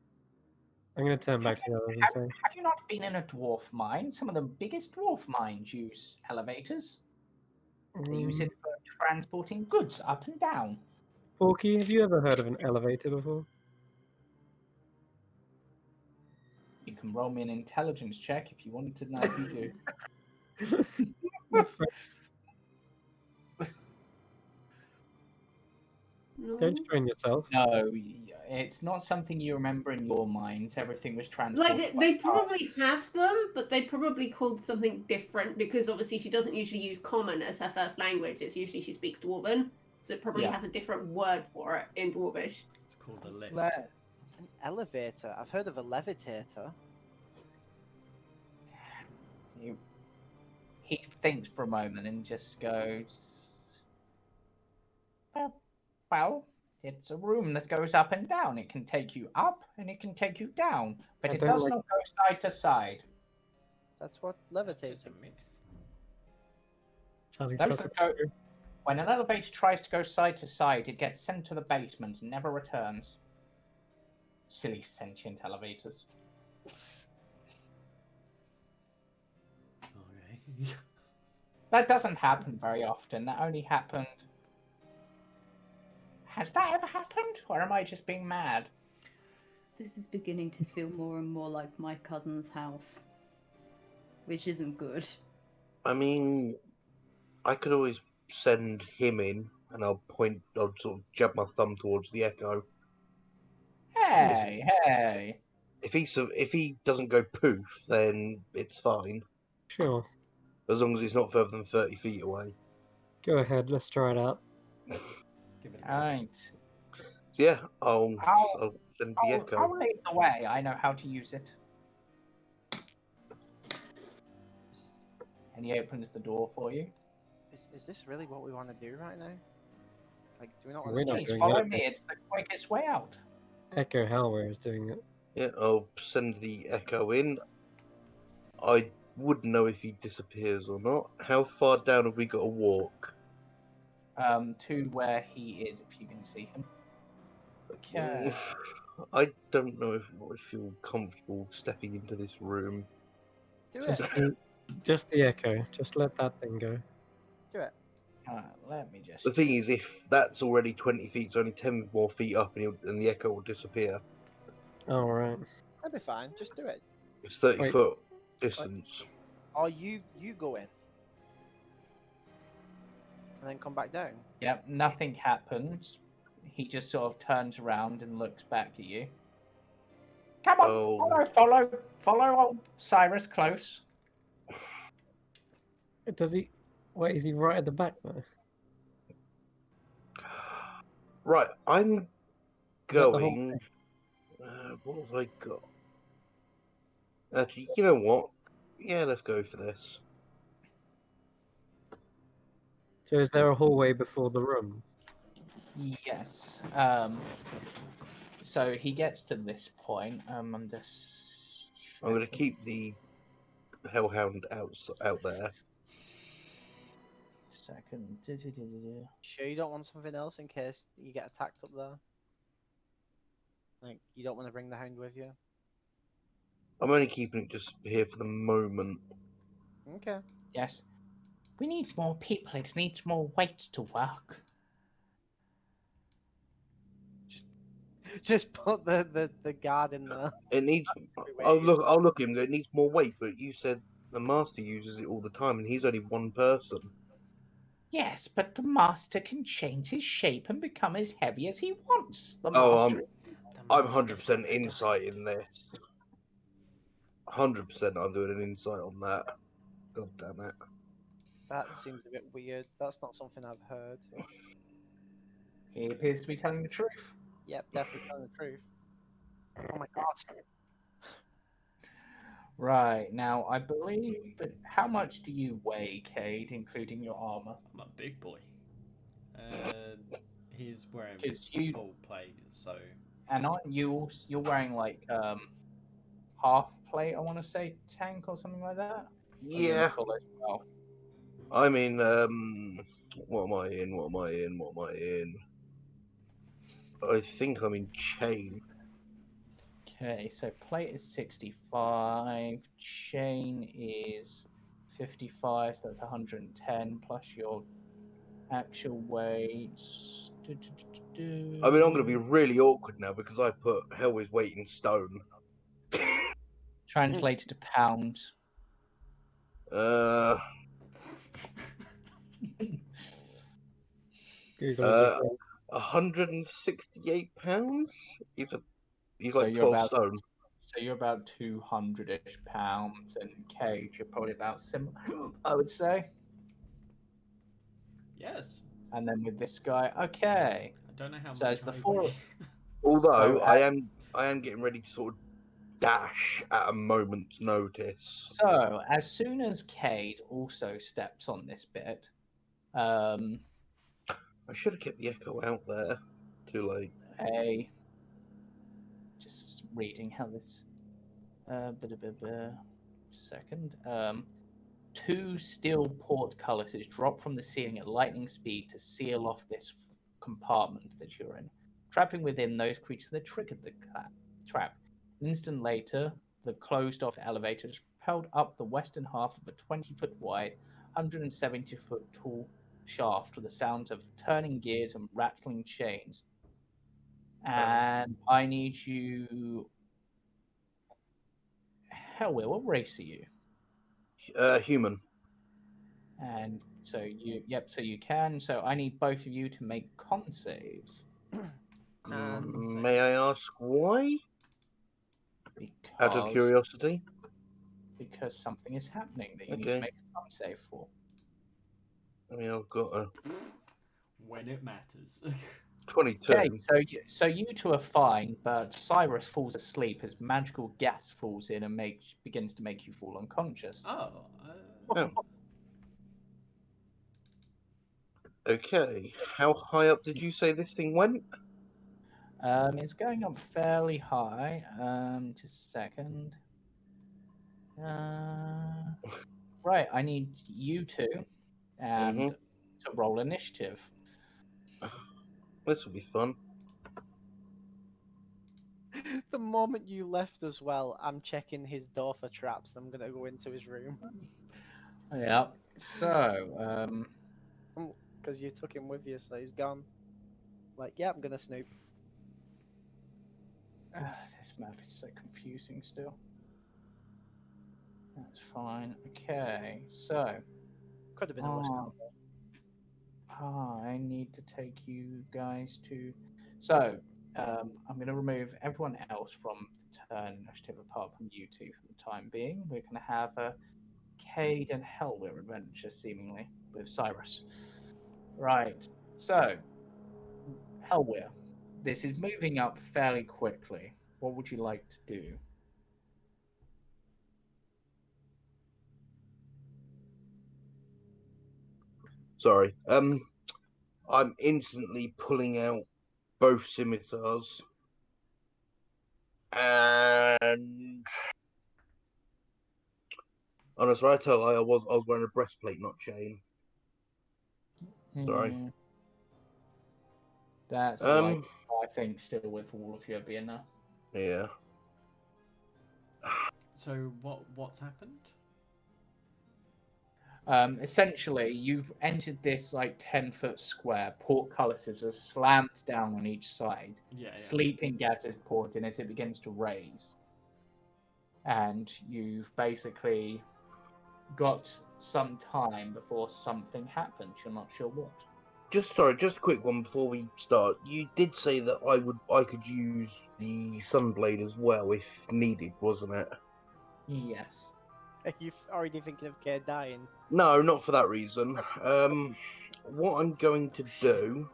I'm going to turn back to the others and say, Have you not been in a dwarf mine? Some of the biggest dwarf mines use elevators. They use it for transporting goods up and down. Porky, have you ever heard of an elevator before? You can roll me an intelligence check if you wanted to know if you do. The face. No. Don't strain yourself. No, it's not something you remember in your minds. Everything was transported. Like by they car. probably have them, but they probably called something different because obviously she doesn't usually use Common as her first language. It's usually she speaks Dwarven, so it probably Yeah. has a different word for it in Dwarvish. It's called a lift. An elevator. I've heard of a levitator. He thinks for a moment and just goes, well, it's a room that goes up and down. It can take you up and it can take you down, but I it don't does like- not go side to side. That's what It's levitating a myth. Charlie's Those talking that go- through. When an elevator tries to go side to side, it gets sent to the basement and never returns. Silly sentient elevators. Okay. That doesn't happen very often. That only happened. Has that ever happened? Or am I just being mad? This is beginning to feel more and more like my cousin's house, which isn't good. I mean, I could always send him in, and I'll sort of jab my thumb towards the echo. Hey. If he doesn't go poof, then it's fine, Sure. as long as he's not further than 30 feet away. Go ahead, let's try it out. Give it a go. Alright. So yeah, I'll I'll- send the echo. I'll lead the way. I know how to use it. And he opens the door for you. Is this really what we want to do right now? Like, do we not We're want not to Please doing follow that. me. It's the quickest way out. Echo Hellware is doing it. Yeah, I'll send the echo in. I wouldn't know if he disappears or not. How far down have we got to walk? To where he is, if you can see him. Okay. I don't know if I feel comfortable stepping into this room. do Just it? just the echo. Just let that thing go. Do it. Let me just. The thing is, if that's already 20 feet, it's only 10 more feet up, and the echo will disappear. Alright. That'd be fine. Just do it. It's 30 Wait. foot distance. Or you go in, and then come back down. Yep, nothing happens. He just sort of turns around and looks back at you. Come on, Oh. follow old Cyrus close. Does he... Wait, is he right at the back there? Right, I'm Is that the whole going. What have I got? Actually, you know what? Yeah, let's go for this. So is there a hallway before the room? Yes. So he gets to this point. I'm just. I'm going to keep the Hellhound out there. Second. Sure, you don't want something else in case you get attacked up there. Like, you don't want to bring the hound with you. I'm only keeping it just here for the moment. Okay. Yes. We need more people. It needs more weight to work. Just put the guard in there. It needs. I'll look at him. It needs more weight, but you said the master uses it all the time, and he's only one person. Yes, but the master can change his shape and become as heavy as he wants. The Oh, master. I'm 100% insight in this. 100%. I'm doing an insight on that. God damn it. That seems a bit weird. That's not something I've heard. He appears to be telling the truth. Yep, definitely telling the truth. Oh my god. Right, now I believe that. How much do you weigh, Cade, including your armor? I'm a big boy. He's wearing 'Cause you- full plate, so And aren't you're wearing like half plate, I want to say, tank or something like that? Or you're in Yeah. full as well? I mean, what am I in? What am I in? What am I in? I think I'm in chain. Okay, so plate is 65, chain is 55, so that's 110 plus your actual weight. I mean, I'm going to be really awkward now because I put Hellway's weight in stone. Translated to pounds. Uh, Google uh, it. 168 pounds. He's So like you're 12 about stone. So you're about 200-ish pounds, and Cage, you're probably about similar, I would say. Yes. And then with this guy, okay. I don't know how So much it's the I four. weigh. Although So, I am getting ready to sort of dash at a moment's notice. So as soon as Cade also steps on this bit, I should have kept the echo out there. Too late. a just reading how this second. Two steel portcullises drop from the ceiling at lightning speed to seal off this compartment that you're in, trapping within those creatures that triggered the trap. An instant later, the closed-off elevator is propelled up the western half of a 20-foot wide, 170-foot tall shaft with the sounds of turning gears and rattling chains. And I need you. Hellwheel, what race are you? Human. And so so you can. So I need both of you to make con saves May I ask why? Out of because curiosity. something is happening that you need to Okay. make a con save for. I mean, I've got a When it matters. 22. Okay, so you two are fine, but Cyrus falls asleep as magical gas falls in and begins to make you fall unconscious. Oh. Oh. Okay. How high up did you say this thing went? It's going up fairly high. Just a second. Right, I need you two and to roll initiative. This will be fun. The moment you left as well, I'm checking his door for traps. I'm gonna go into his room Yeah. So, because you took him with you, so he's gone. Like, yeah, I'm gonna snoop. this map is so confusing still. That's fine. Okay, so Could have been a worse combo. I need to take you guys to. So, I'm going to remove everyone else from the turn initiative apart from you two for the time being. We're going to have a Cade and Hellweir adventure, seemingly, with Cyrus. Right. So, Hellweir, this is moving up fairly quickly. What would you like to do? Sorry. I'm instantly pulling out both scimitars. And honestly, I tell you, I was wearing a breastplate, not chain. Sorry. That's like, I think, still with all of you being there. Yeah. So what's happened? Essentially, you've entered this like 10-foot square. Portcullises are slammed down on each side. Yeah. Sleeping gas is poured in as it begins to raise. And you've basically got some time before something happens. You're not sure what. Just a quick one before we start. You did say that I could use the Sunblade as well if needed, wasn't it? Yes. Are you already thinking of Care dying? No, not for that reason. What I'm going to do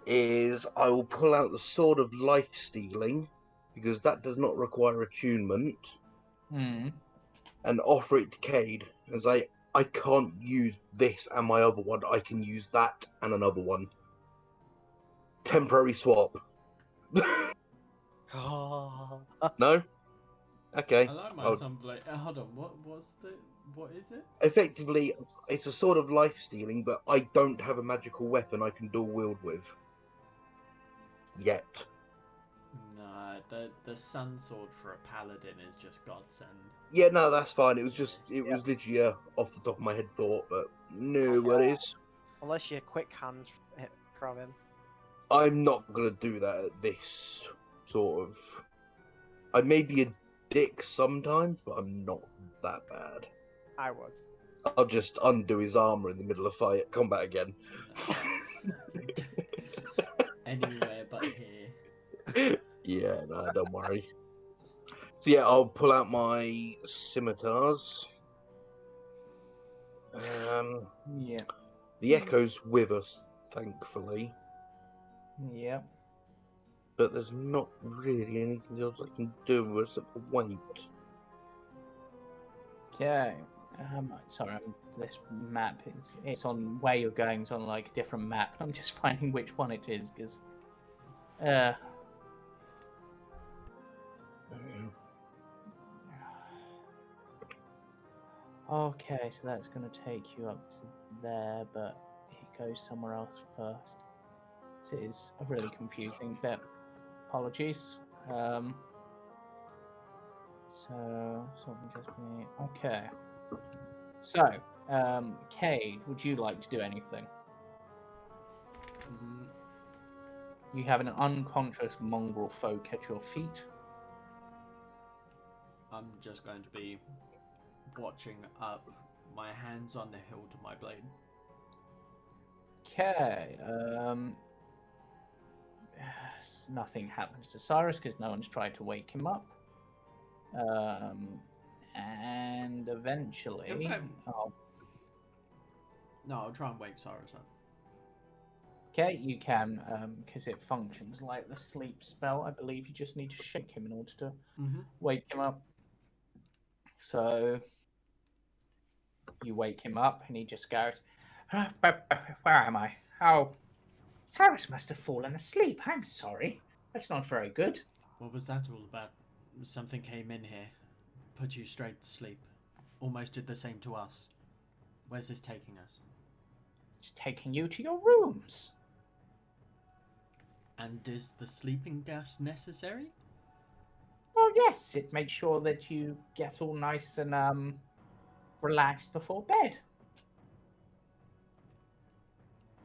is I will pull out the Sword of Life Stealing, because that does not require attunement, and offer it to Cade, as I can't use this and my other one. I can use that and another one. Temporary swap. Oh. No? Okay. I like my I'll- sunblade. Hold on. What is it? Effectively, it's a Sword of Life Stealing, but I don't have a magical weapon I can dual wield with. Yet. Nah, the sun sword for a paladin is just godsend. Yeah, no, that's fine. It was just, it Yeah. was literally off the top of my head thought, but no worries. Unless you quick hand hit from him. I'm not gonna do that at this sort of. I may be a dick sometimes, but I'm not that bad. I would. I'll just undo his armor in the middle of combat again. Anywhere but here. Yeah, no, don't worry. So yeah, I'll pull out my scimitars. Yeah. The echo's with us, thankfully, Yeah. but there's not really anything else I can do except for wait. Okay. Sorry, this map is it's on where you're going. It's on like a different map. I'm just finding which one it is because. Okay, so that's going to take you up to there, but it goes somewhere else first. This is a really confusing bit. Apologies. So something just me. Okay. So, Cade, would you like to do anything? Mm, You have an unconscious mongrel folk at your feet. I'm just going to be watching up, my hands on the hilt of my blade. Okay. Nothing happens to Cyrus because no one's tried to wake him up. And eventually, Okay. oh, No, I'll try and wake Cyrus up. okay, you can because it functions like the sleep spell. I believe you just need to shake him in order to Mm-hmm. wake him up. So you wake him up, and he just goes, "Where am I? Oh, Cyrus must have fallen asleep. I'm sorry. That's not very good." What was that all about? Something came in here, put you straight to sleep. Almost did the same to us. Where's this taking us? It's taking you to your rooms. And is the sleeping gas necessary? Oh yes, it makes sure that you get all nice and relaxed before bed.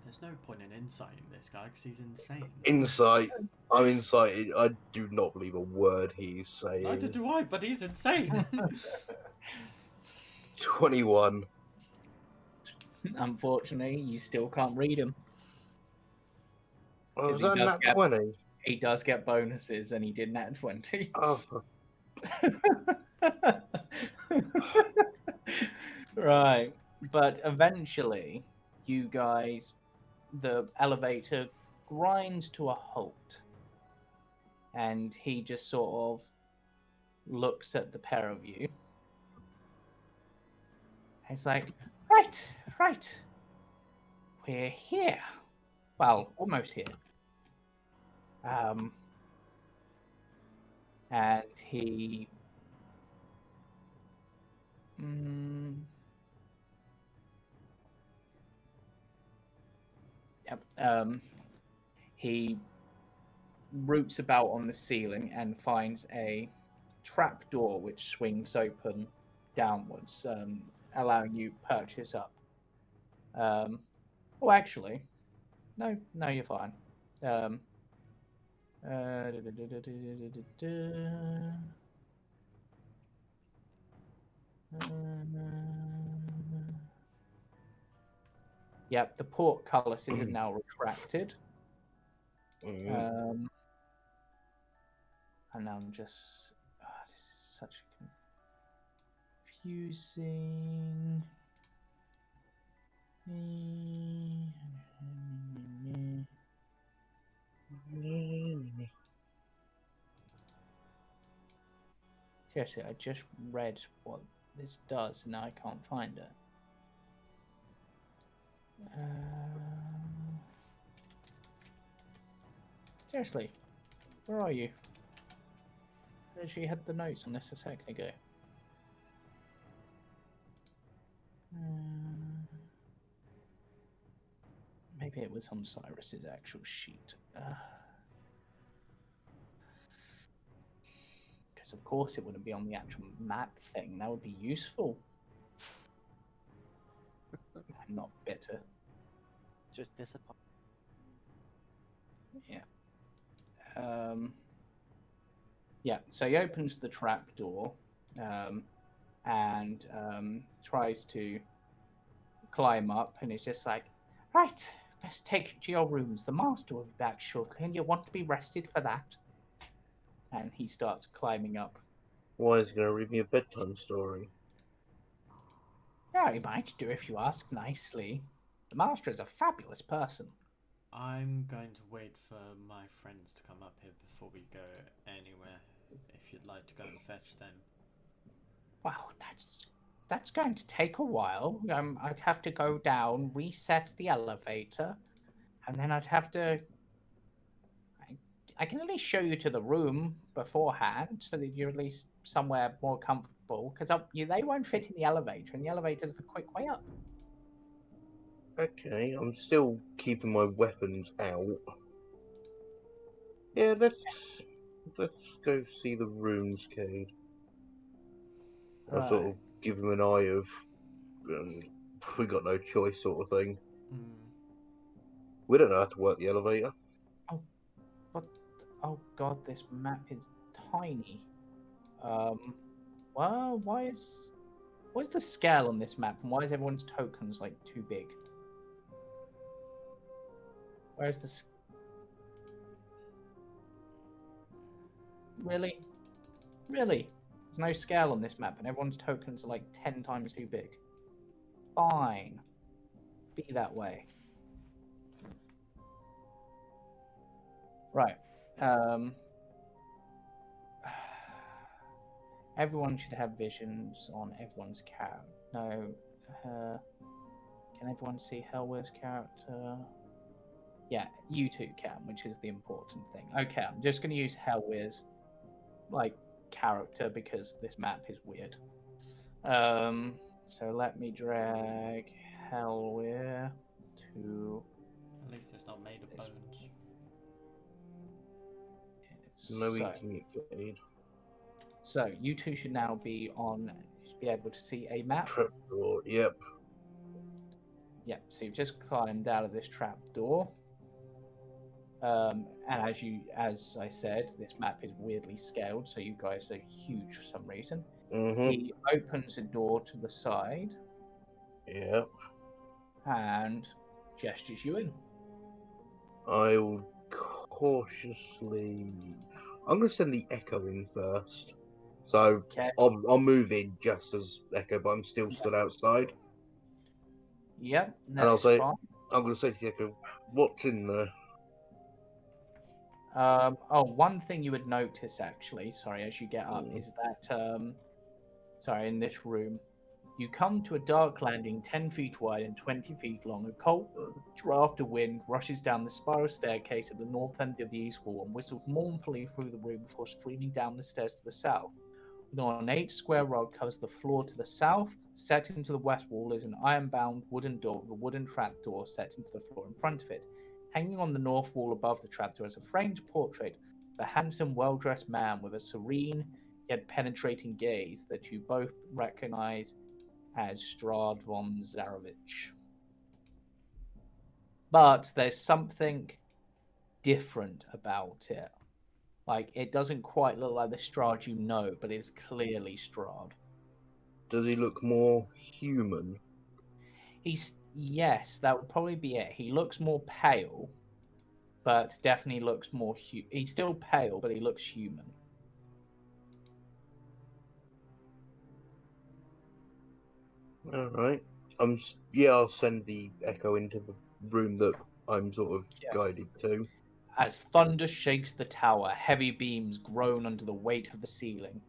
There's no point in inciting this guy because he's insane. Insight. I'm incited. I do not believe a word he's saying. Neither do I, but he's insane. 21. Unfortunately, you still can't read him. Oh, was he that does nat get- 20? He does get bonuses, and he did nat 20. Oh, fuck. Right, but eventually, you guys, the elevator grinds to a halt, and he just sort of looks at the pair of you. He's like, right, we're here. Well, almost here. And he yep, he roots about on the ceiling and finds a trap door which swings open downwards, allowing you purchase up. Oh, actually, no, you're fine. Yep, the portcullises are now retracted. And I'm just. This is such a confusing. Seriously, I just read what this does, and now I can't find it. Seriously, where are you? I literally had the notes on this a second ago. Maybe it was on Cyrus's actual sheet. Yes, of course it wouldn't be on the actual map thing. That would be useful. I'm not bitter. Just disappointed. Yeah. Yeah, so he opens the trap door and tries to climb up, and it's just like, right, best take you to your rooms. The master will be back shortly, and you'll want to be rested for that. And he starts climbing up. Why is he going to read me a bedtime story? Yeah, he might do if you ask nicely. The master is a fabulous person. I'm going to wait for my friends to come up here before we go anywhere. If you'd like to go and fetch them. Well, that's going to take a while. I'd have to go down, reset the elevator, and then I'd have to. I can at least show you to the room beforehand, so that you're at least somewhere more comfortable. Because they won't fit in the elevator, and the elevator's the quick way up. Okay, I'm still keeping my weapons out. Yeah, let's go see the rooms, Cade. I'll sort of give him an eye of we got no choice sort of thing. We don't know how to work the elevator. Oh god, this map is tiny. Well, what's the scale on this map, and why is everyone's tokens like too big? Where's the really? There's no scale on this map, and everyone's tokens are like 10 times too big. Fine, be that way. Right. Everyone should have visions on everyone's character. No. Can everyone see Hellweir's character? Yeah, you two can, which is the important thing. Okay, I'm just going to use Hellweir's character because this map is weird. So let me drag Hellweir to. At least it's not made of bones. No So, eating it, Cade. so you two should now be on. You should be able to see a map. Trapdoor, yep. Yep. So you've just climbed out of this trap door. And as I said, this map is weirdly scaled, so you guys are huge for some reason. Mm-hmm. He opens a door to the side Yep. and gestures you in. I will cautiously. I'm going to send the Echo in first. So Okay. I'll move in just as Echo, but I'm still stood outside. Yep. And I'll That's say, fine. I'm going to say to the Echo, what's in there? One thing you would notice actually, sorry, as you get up, is that in this room, you come to a dark landing 10 feet wide and 20 feet long. A cold draft of wind rushes down the spiral staircase at the north end of the east wall and whistles mournfully through the room before streaming down the stairs to the south. An ornate square rug covers the floor to the south. Set into the west wall is an iron-bound wooden door with a wooden trapdoor set into the floor in front of it. Hanging on the north wall above the trapdoor is a framed portrait of a handsome, well-dressed man with a serene yet penetrating gaze that you both recognize as Strahd von Ziegler. But there's something different about it. Like, it doesn't quite look like the Strahd you know, but it's clearly Strahd. Does he look more human? Yes, that would probably be it. He looks more pale, but definitely looks more he's still pale, but he looks human. Alright. I'll send the Echo into the room that I'm sort of guided to. As thunder shakes the tower, heavy beams groan under the weight of the ceiling.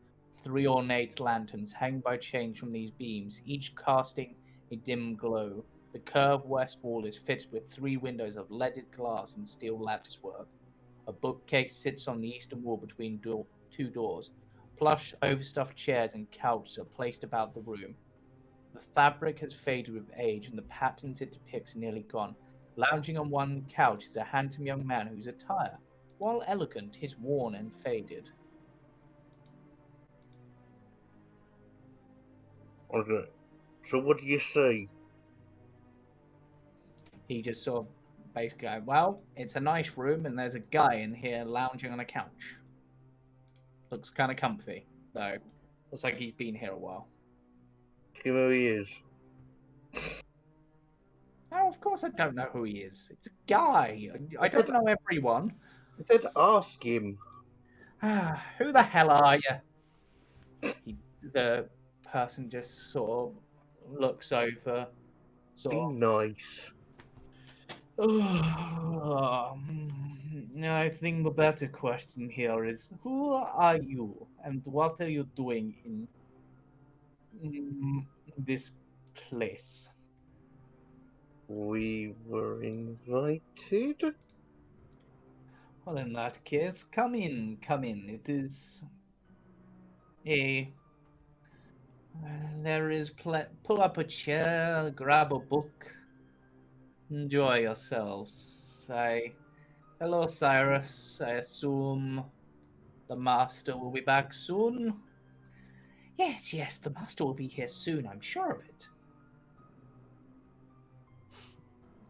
3 ornate lanterns hang by chains from these beams, each casting a dim glow. The curved west wall is fitted with 3 windows of leaded glass and steel latticework. A bookcase sits on the eastern wall between 2 doors. Plush, overstuffed chairs and couches are placed about the room. The fabric has faded with age, and the patterns it depicts are nearly gone. Lounging on one couch is a handsome young man whose attire, while elegant, is worn and faded. Okay. So what do you say? He just sort of basically goes, well, it's a nice room and there's a guy in here lounging on a couch. Looks kind of comfy, though. Looks like he's been here a while. Ask him who he is. Oh, of course I don't know who he is. It's a guy. I don't know everyone. I said ask him. Who the hell are you? The person just sort of looks over, Be sort of. nice. I think the better question here is, who are you and what are you doing in this place? We were invited. Well, in that case, come in, come in. It is a. There is pull up a chair, grab a book, enjoy yourselves. Hello, Cyrus. I assume the master will be back soon. Yes, yes, the master will be here soon. I'm sure of it.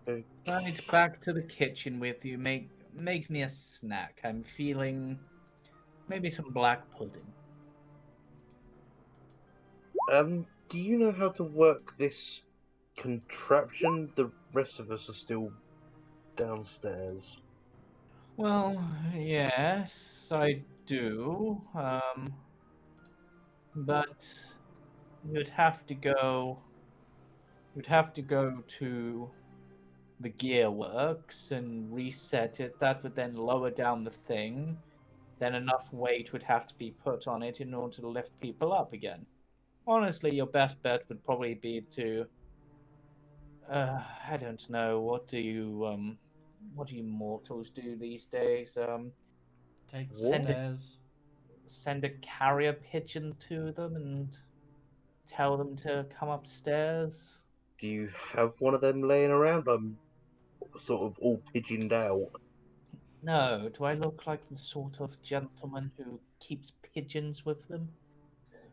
Okay. Right, back to the kitchen with you. Make me a snack. I'm feeling maybe some black pudding. Do you know how to work this contraption? The rest of us are still downstairs. Well, yes, I do. But you'd have to go. You'd have to go to the gear works and reset it. That would then lower down the thing. Then enough weight would have to be put on it in order to lift people up again. Honestly, your best bet would probably be to. I don't know. What do you mortals do these days? Take the What? stairs. Send a carrier pigeon to them and tell them to come upstairs. Do you have one of them laying around? I'm sort of all pigeoned out. No, do I look like the sort of gentleman who keeps pigeons with them?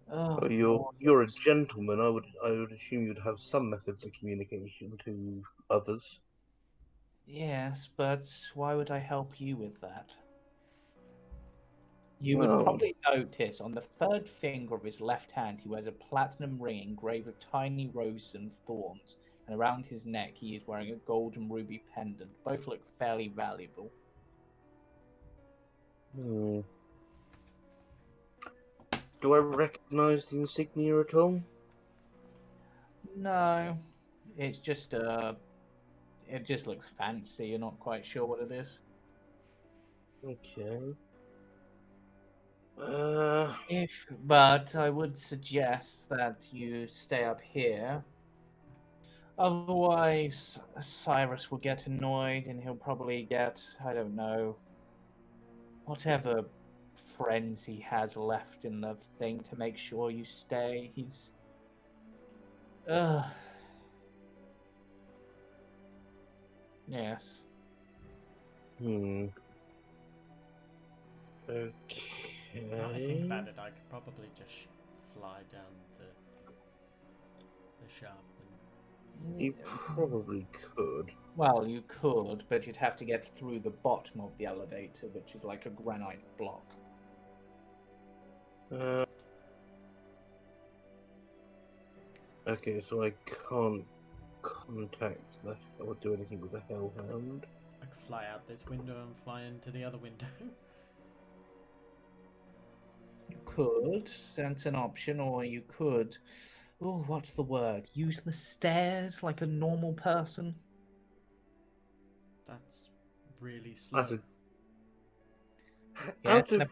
Oh, Oh, Lord, you're a yes. gentleman. I would assume you'd have some methods of communication to others. Yes, but why would I help you with that? You would Well, probably notice on the third finger of his left hand he wears a platinum ring engraved with tiny roses and thorns, and around his neck he is wearing a gold and ruby pendant. Both look fairly valuable. hmm. Do I recognise the insignia at all? No, it's just it just looks fancy. You're not quite sure what it is. Okay. But I would suggest that you stay up here. Otherwise, Cyrus will get annoyed and he'll probably get, I don't know, whatever friends he has left in the thing to make sure you stay. He's. Ugh. Yes. Hmm. Now I think Okay. about it, I could probably just fly down the shaft. You probably could. Well, you could, but you'd have to get through the bottom of the elevator, which is like a granite block. Okay, so I can't contact or do anything with the Hellhound. I could fly out this window and fly into the other window. You could, that's an option, or you could. Oh, what's the word? Use the stairs like a normal person. That's really That's slow. Yes, out and of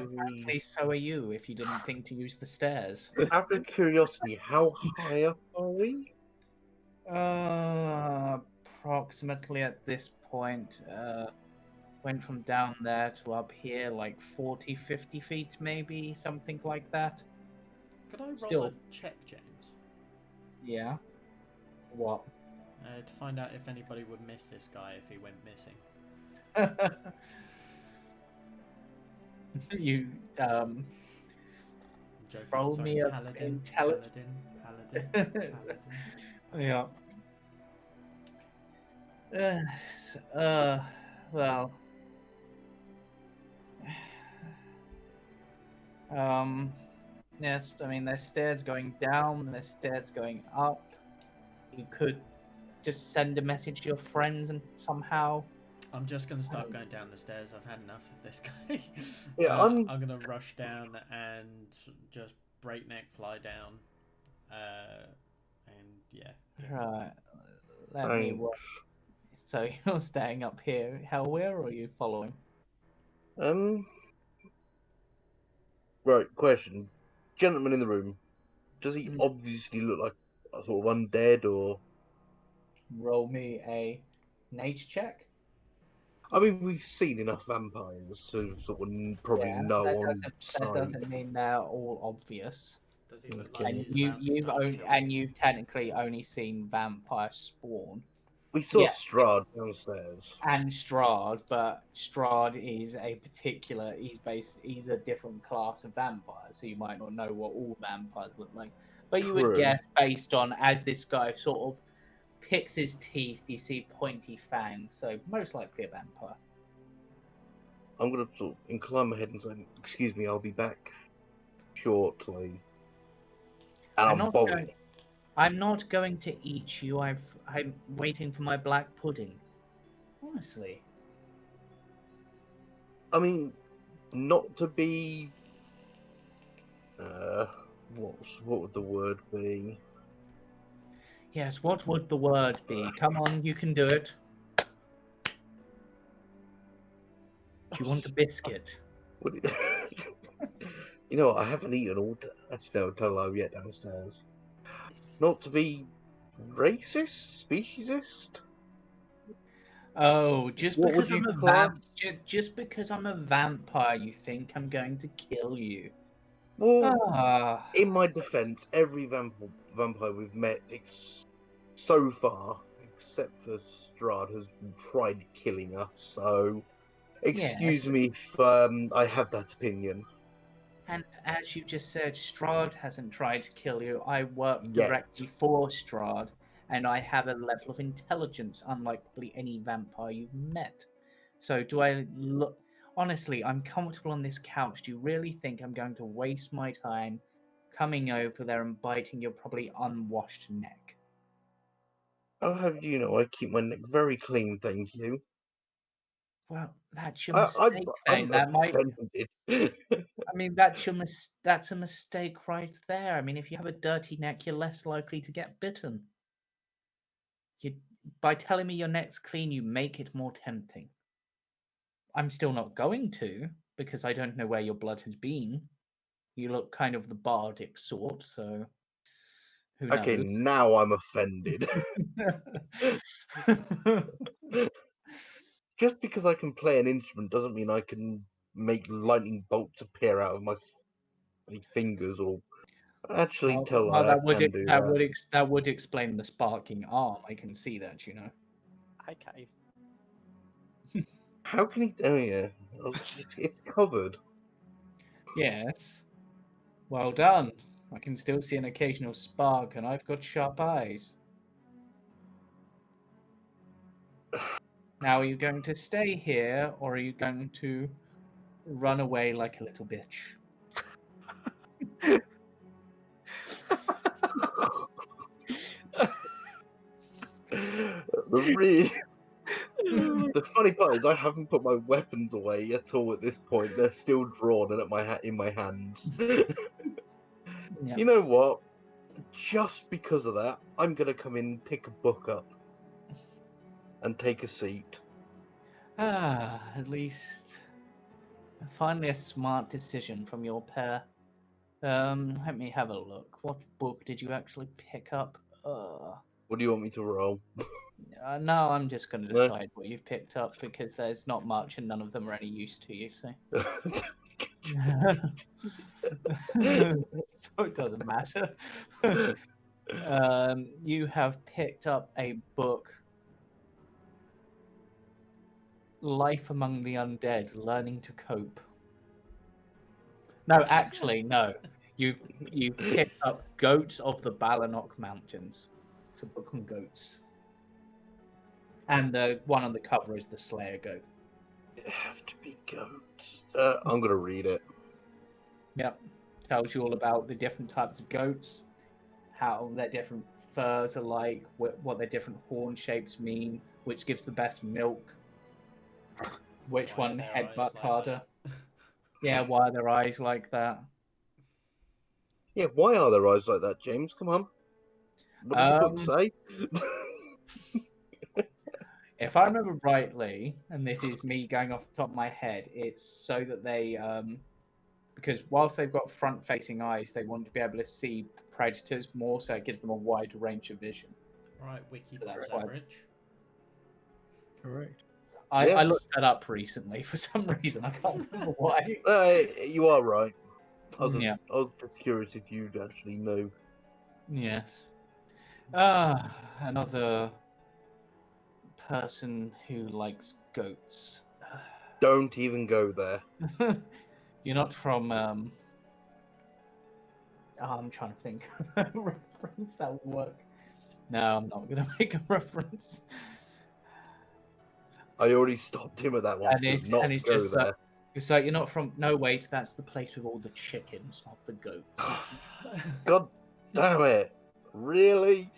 apparently so are you if you didn't think to use the stairs. out of curiosity, how high up are we? Approximately at this point, went from down there to up here like 40, 50 feet maybe, something like that. Could I roll Still. a check, James? Yeah. What? To find out if anybody would miss this guy if he went missing. You I'm joking. Roll Sorry, me a paladin. intelligence. Paladin. Paladin. Yeah. Yes, well. Yes, I mean, there's stairs going down, there's stairs going up. You could just send a message to your friends and somehow. I'm just gonna start going down the stairs. I've had enough of this guy. Yeah, I'm gonna rush down and just breakneck fly down. And yeah. Right. Let me Thanks. work. So you're staying up here, Helweir, or are you following? Right, question. Gentleman in the room, does he Mm. obviously look like a sort of undead, or? Roll me a nature check. I mean, we've seen enough vampires to sort of probably Yeah, know that on that sight. doesn't mean they're all obvious. Does he look Okay. like And he's about to start kills you've technically only seen vampire spawn. We saw Yeah, Strahd downstairs. and Strahd, but Strahd is a particular. He's a different class of vampire, so you might not know what all vampires look like. But you would True. guess based on as this guy sort of picks his teeth, you see pointy fangs, so most likely a vampire. I'm gonna sort of incline my head and say, "Excuse me, I'll be back shortly." And I'm not going to eat you. I'm waiting for my black pudding. Honestly. I mean, not to be. What would the word be? Yes, what would the word be? Come on, you can do it. Do you want a biscuit? Would it... You know, I haven't eaten all. Actually, no, hello yet downstairs. Not to be racist, speciesist. Oh, just What would because I'm you a class? just because I'm a vampire, you think I'm going to kill you? Well, Ah, in my defense, every vampire we've met so far, except for Strahd, has tried killing us. So, excuse yes. me if I have that opinion. And as you just said, Strahd hasn't tried to kill you. I work Yet. directly for Strahd, and I have a level of intelligence unlike probably any vampire you've met. So do I look... Honestly, I'm comfortable on this couch. Do you really think I'm going to waste my time coming over there and biting your probably unwashed neck? I'll have you know, I keep my neck very clean, thank you. Well, that's your I'm mistake then. That might... offended. I mean, that's a mistake right there. I mean, if you have a dirty neck, you're less likely to get bitten. You, by telling me your neck's clean, you make it more tempting. I'm still not going to, because I don't know where your blood has been. You look kind of the bardic sort, so who Okay, knows? now I'm offended. Just because I can play an instrument doesn't mean I can make lightning bolts appear out of my fingers, or actually tell well, I can do that. that would explain the sparking arm. I can see that, you know. Okay. How can he? Oh yeah, it's covered. Yes. Well done. I can still see an occasional spark, and I've got sharp eyes. Now, are you going to stay here, or are you going to run away like a little bitch? The funny part is I haven't put my weapons away at all at this point. They're still drawn and in my hands. Yeah. You know what? Just because of that, I'm gonna come in, pick a book up, and take a seat. At least finally a smart decision from your pair. Let me have a look. What book did you actually pick up? What do you want me to roll? No, I'm just going to No? decide what you've picked up because there's not much and none of them are any use to you, so. So it doesn't matter. You have picked up a book, Life Among the Undead, Learning to Cope. No, actually, no. You pick up Goats of the Balanok Mountains. It's a book on goats. And the one on the cover is the Slayer goat. It have to be goats. I'm gonna read it. Yep. Tells you all about the different types of goats, how their different furs are like, what their different horn shapes mean, which gives the best milk, which Why are one their eyes headbutts like harder. that? Yeah, why are their eyes like that? Yeah, why are their eyes like that, James? Come on. What does the book say? If I remember rightly, and this is me going off the top of my head, it's so that they, because whilst they've got front-facing eyes, they want to be able to see predators more, so it gives them a wider range of vision. Right, wiki So that's false why- average. Correct. I Yes. looked that up recently for some reason. I can't remember why. You are right. I was Yeah. just curious if you'd actually know. Yes. Another person who likes goats. Don't even go there. You're not from. I'm trying to think of a reference that would work. No, I'm not going to make a reference. I already stopped him at that one. And Do it's, not and it's go just there. like, it's like you're not from. No, wait, that's the place with all the chickens, not the goats. God damn it! Really?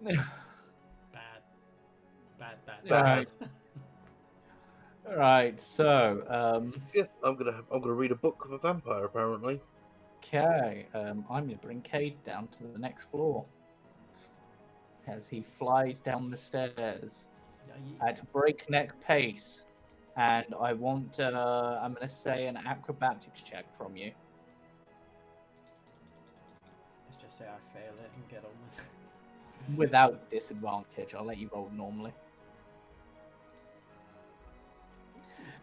Bad. Bad. Right. Right. So, Yeah, I'm gonna read a book of a vampire. Apparently. okay. I'm going to bring Cade down to the next floor as he flies down the stairs at breakneck pace, and I want. I'm going to say an acrobatics check from you. Let's just say I fail it and get on with it. Without disadvantage. I'll let you roll normally.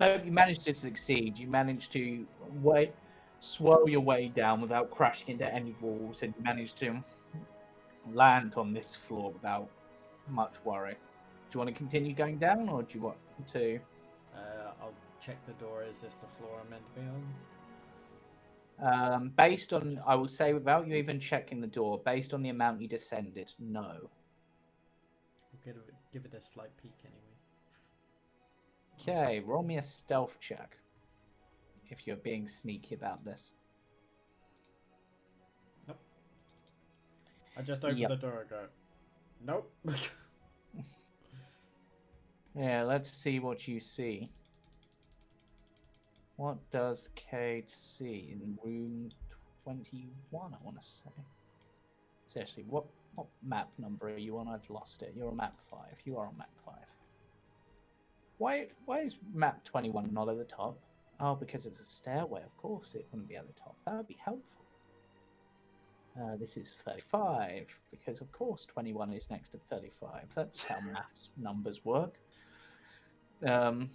No, you managed to succeed. You managed to swirl your way down without crashing into any walls, and you managed to land on this floor without much worry. Do you want to continue going down, or do you want to? I'll check the door. Is this the floor I'm meant to be on? Based on, I will say, without you even checking the door, based on the amount you descended, no. We'll give it a slight peek anyway. Okay, roll me a stealth check if you're being sneaky about this. Nope. I just open the door and go, nope. Yeah, let's see what you see. What does Cade see in room 21, I want to say? Seriously, what map number are you on? I've lost it. You're on map 5. You are on map 5. Why is map 21 not at the top? Oh, because it's a stairway. Of course it wouldn't be at the top. That would be helpful. This is 35, because of course 21 is next to 35. That's how maths numbers work. The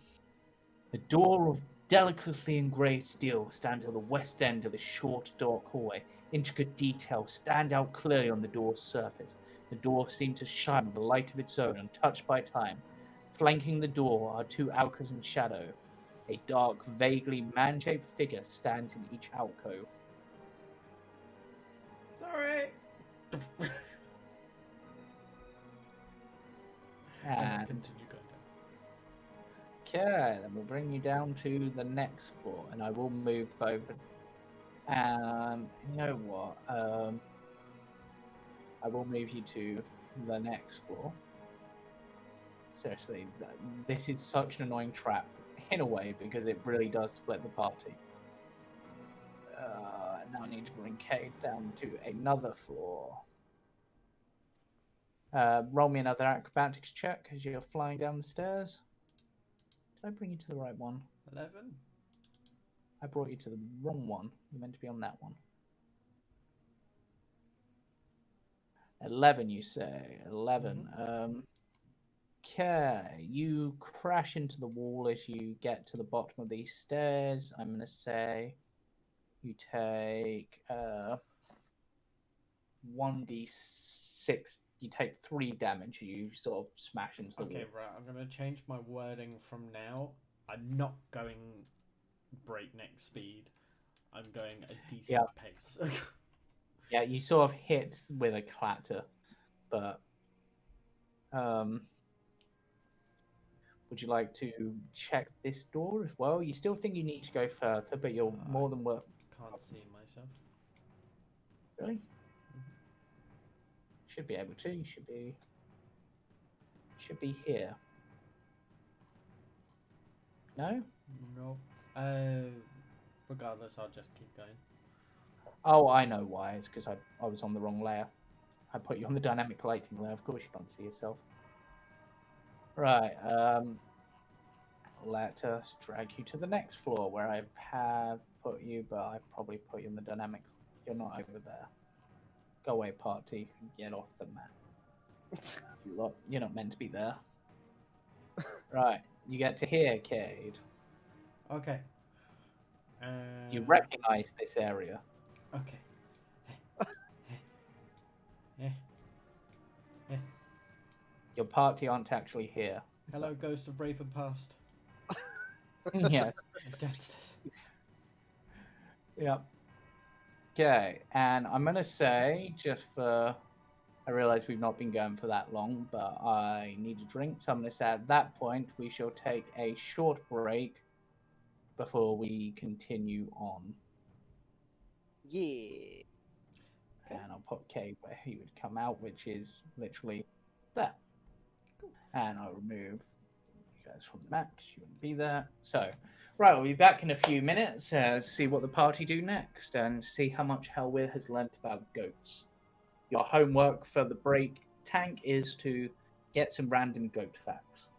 door of delicately engraved steel stands at the west end of the short, dark hallway. Intricate details stand out clearly on the door's surface. The door seems to shine with a light of its own, untouched by time. Flanking the door are two alcoves in shadow. A dark, vaguely man-shaped figure stands in each alcove. Sorry. And Continue going down. okay, then we'll bring you down to the next floor, and I will move both. You know what? I will move you to the next floor. Seriously, this is such an annoying trap in a way because it really does split the party. Now I need to bring Cade down to another floor. Roll me another acrobatics check as you're flying down the stairs. Did I bring you to the right one? 11. I brought you to the wrong one. You're meant to be on that one. 11, you say? 11. Okay, you crash into the wall as you get to the bottom of these stairs. I'm going to say you take 1d6. You take 3 damage as you sort of smash into the wall. Okay, right. I'm going to change my wording from now. I'm not going breakneck speed. I'm going a decent Yeah. pace. Yeah, you sort of hit with a clatter, but would you like to check this door as well? You still think you need to go further, but you're more than worth. Can't see myself. Really? Should be able to. You should be here. No? No. Regardless, I'll just keep going. Oh, I know why. It's because I was on the wrong layer. I put you on the dynamic lighting layer. Of course you can't see yourself. Right. Let us drag you to the next floor where I have put you, but I probably put you in the dynamic. You're not over there. Go away, party. Get off the map. You're not meant to be there. Right. You get to here, Cade. Okay. You recognize this area. Okay. Your party aren't actually here. Hello, ghost of Raven Past. Yes. Downstairs. Yep. Okay, and I'm gonna say I realize we've not been going for that long, but I need a drink, so I'm gonna say at that point we shall take a short break before we continue on. Yeah. And I'll put K where he would come out, which is literally there. Cool. And I'll remove you guys from the map because you wouldn't be there. So, right, we'll be back in a few minutes, see what the party do next, and see how much Hellweir has learnt about goats. Your homework for the break tank is to get some random goat facts.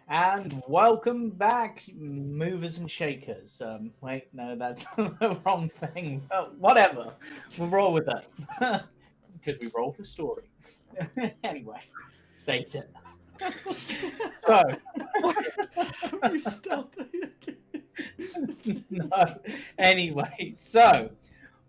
And welcome back, movers and shakers. Wait, no, that's the wrong thing. Whatever. We'll roll with that. Because we roll for story. Anyway, saved it. So. We stop. No. Anyway, so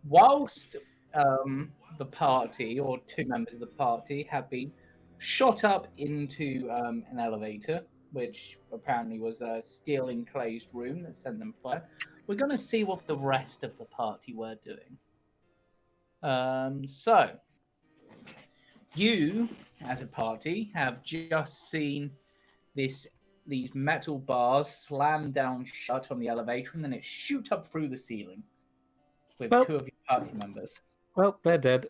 whilst the party, or two members of the party, have been shot up into an elevator, which apparently was a steel enclosed room that sent them fire, we're going to see what the rest of the party were doing. So, you, as a party, have just seen these metal bars slam down shut on the elevator, and then it shoot up through the ceiling with Well- two of your party members. Well, they're dead.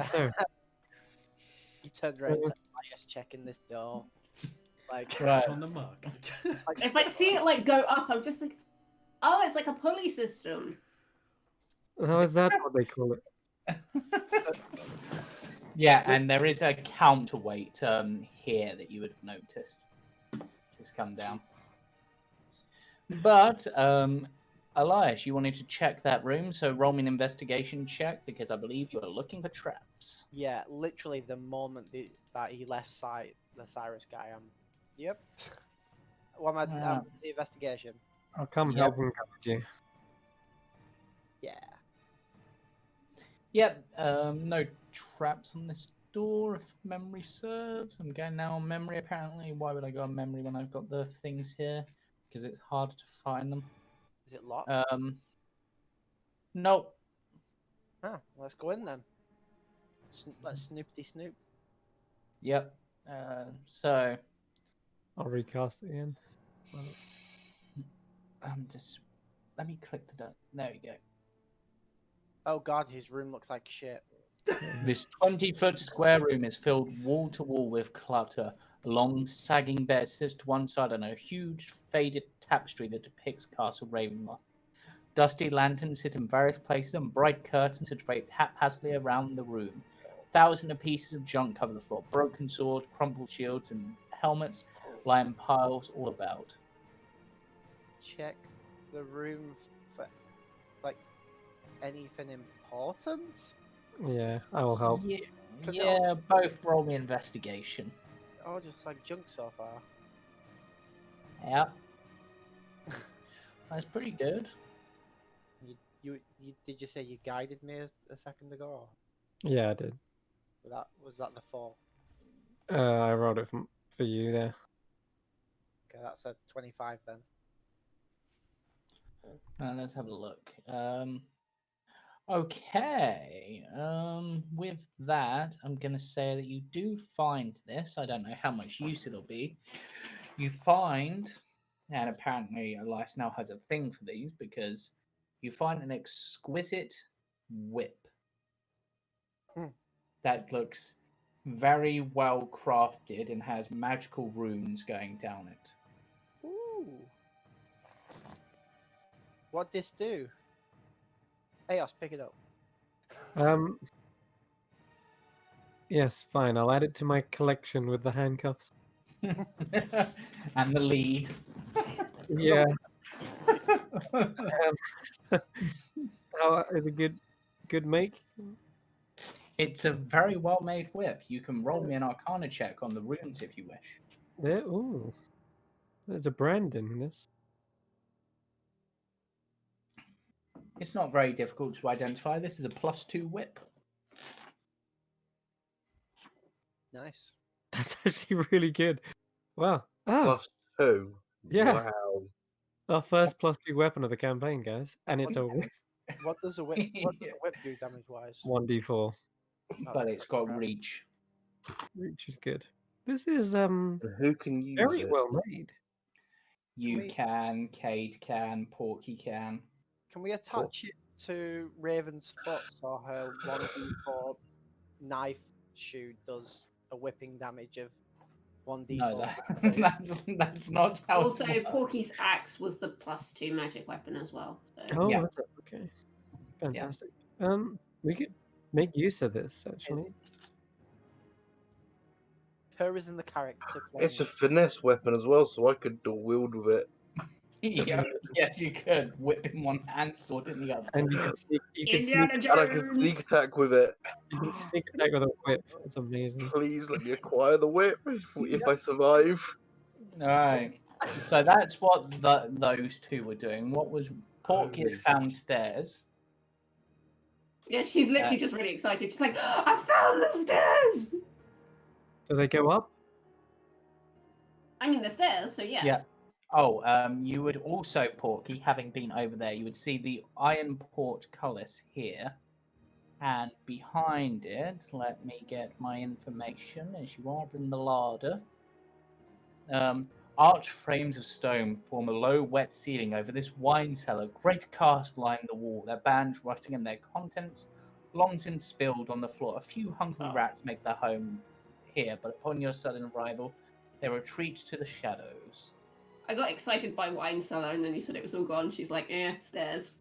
So, He turned around to just checking this door. Like, Right. On the market. If I see it like go up, I'm just like, oh, it's like a pulley system. how is that what they call it? Yeah, and there is a counterweight here that you would have noticed. Just come down. But, Elias, you wanted to check that room, so roll me an investigation check, because I believe you are looking for traps. yeah, literally the moment that he left sight, the Cyrus guy, yep. What am I? Ah. The investigation. I'll come Yep. help and guide you. Yeah. Yep, no traps on this door, if memory serves. I'm going now on memory, apparently. Why would I go on memory when I've got the things here? Because it's harder to find them. Is it locked? Nope. Let's go in then. Let's snoopty snoop. Yep. So, I'll recast it again. just let me click the dot. There we go. Oh god, his room looks like shit. This 20-foot square room is filled wall to wall with clutter. A long, sagging bed sits to one side on a huge, faded tapestry that depicts Castle Ravenloft. Dusty lanterns sit in various places, and bright curtains are draped haphazardly around the room. Thousands of pieces of junk cover the floor. Broken swords, crumpled shields, and helmets lie in piles all about. Check the room for like anything important. Yeah, I will help. Yeah, 'Cause yeah, both roll me investigation. Oh, just like junk so far. Yeah. That's pretty good. You did you say you guided me a second ago? Or Yeah, I did. was that the 4? I rolled it for you there. Okay, that's a 25 then. Let's have a look. Okay. With that, I'm gonna say that you do find this. I don't know how much use it'll be. You find, and apparently Elias now has a thing for these, because you find an exquisite whip that looks very well crafted and has magical runes going down it. Ooh. What this do? Eos, pick it up. Yes, fine. I'll add it to my collection with the handcuffs. And the lead. Yeah. How is a good make? It's a very well made whip. You can roll me an arcana check on the runes if you wish. There. Ooh. There's a brand in this. It's not very difficult to identify. This is a +2 whip. Nice. That's actually really good. Wow. Oh, +2. Yeah. Wow. our first +2 weapon of the campaign, guys, and it's a What does the whip? What does the whip do damage wise? 1d4, But it's got reach. which is good. This is Who can use very it? well made. You we- can, Cade can, Porky can. Can we attach it to Raven's foot so her 1d4 knife shoe does a whipping damage of 1d4? No, that's not how. Also, it works. Porky's axe was the +2 magic weapon as well. So. Oh, Yeah. that's it. Okay, fantastic. We could make use of this actually. Her is in the character playing. It's a finesse weapon as well, so I could dual wield with it. Yeah, yes, you could whip in one hand, sword in the other. And you can sneak. Indiana And I can sneak Jones. attack with it. You can sneak attack with a whip. It's amazing. Please let me acquire the whip if I survive. All right. So that's what those two were doing. What was Porky has found stairs. Yeah, she's literally just really excited. She's like, I found the stairs! Do they go up? I mean, the stairs, so yes. Yeah. Oh, you would also, Porky, having been over there, you would see the iron portcullis here. And behind it, let me get my information, as you are in the larder. Arched frames of stone form a low, wet ceiling over this wine cellar. Great cast line the wall, their bands rusting in their contents, long since spilled on the floor. A few hungry rats make their home here, but upon your sudden arrival, they retreat to the shadows. I got excited by wine cellar, and then he said it was all gone. She's like, stairs.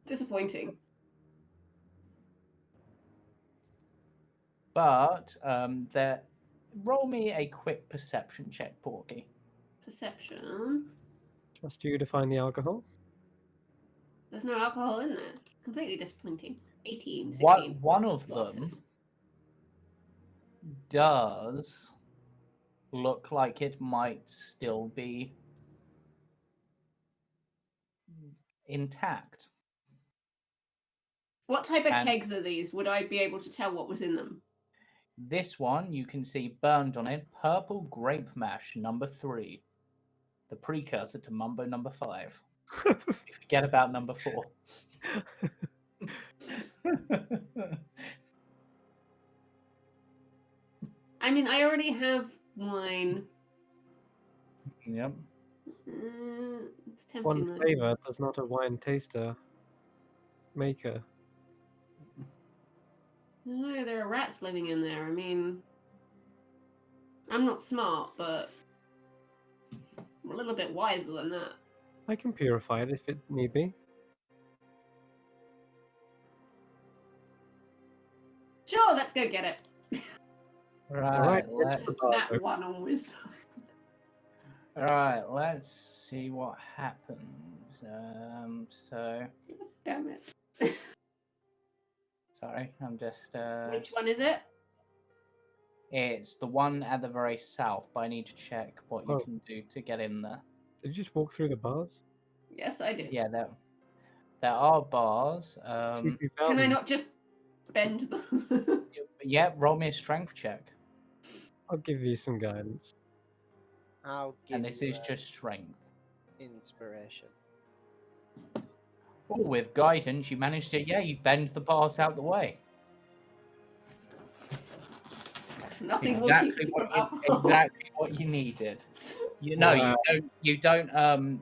Disappointing. But roll me a quick perception check, Porky. Perception. Trust you to find the alcohol. There's no alcohol in there. Completely disappointing. 18, 16. One of glasses. them does look like it might still be intact. What type of And- kegs are these? Would I be able to tell what was in them? This one, you can see burned on it, purple grape mash number 3, the precursor to Mumbo number 5. You forget about number 4. I mean, I already have wine. Yep. It's tempting. One though. flavor does not a wine taster maker. I don't know, there are rats living in there. I mean, I'm not smart, but I'm a little bit wiser than that. I can purify it if it need be. Sure, let's go get it. Right. Alright, That one on wisdom. Right, let's see what happens. So, Damn it. sorry, I'm just. Which one is it? It's the one at the very south, but I need to check what you Oh. can do to get in there. Did you just walk through the bars? Yes, I did. Yeah, there are bars. Can I not just bend them? Yeah, roll me a strength check, I'll give you some guidance. I'll give and this you, is just strength. inspiration. Oh, with guidance, you managed to you bend the bars out the way. Nothing will keep Exactly me what from you, alcohol. exactly what you needed. You know, Wow. you don't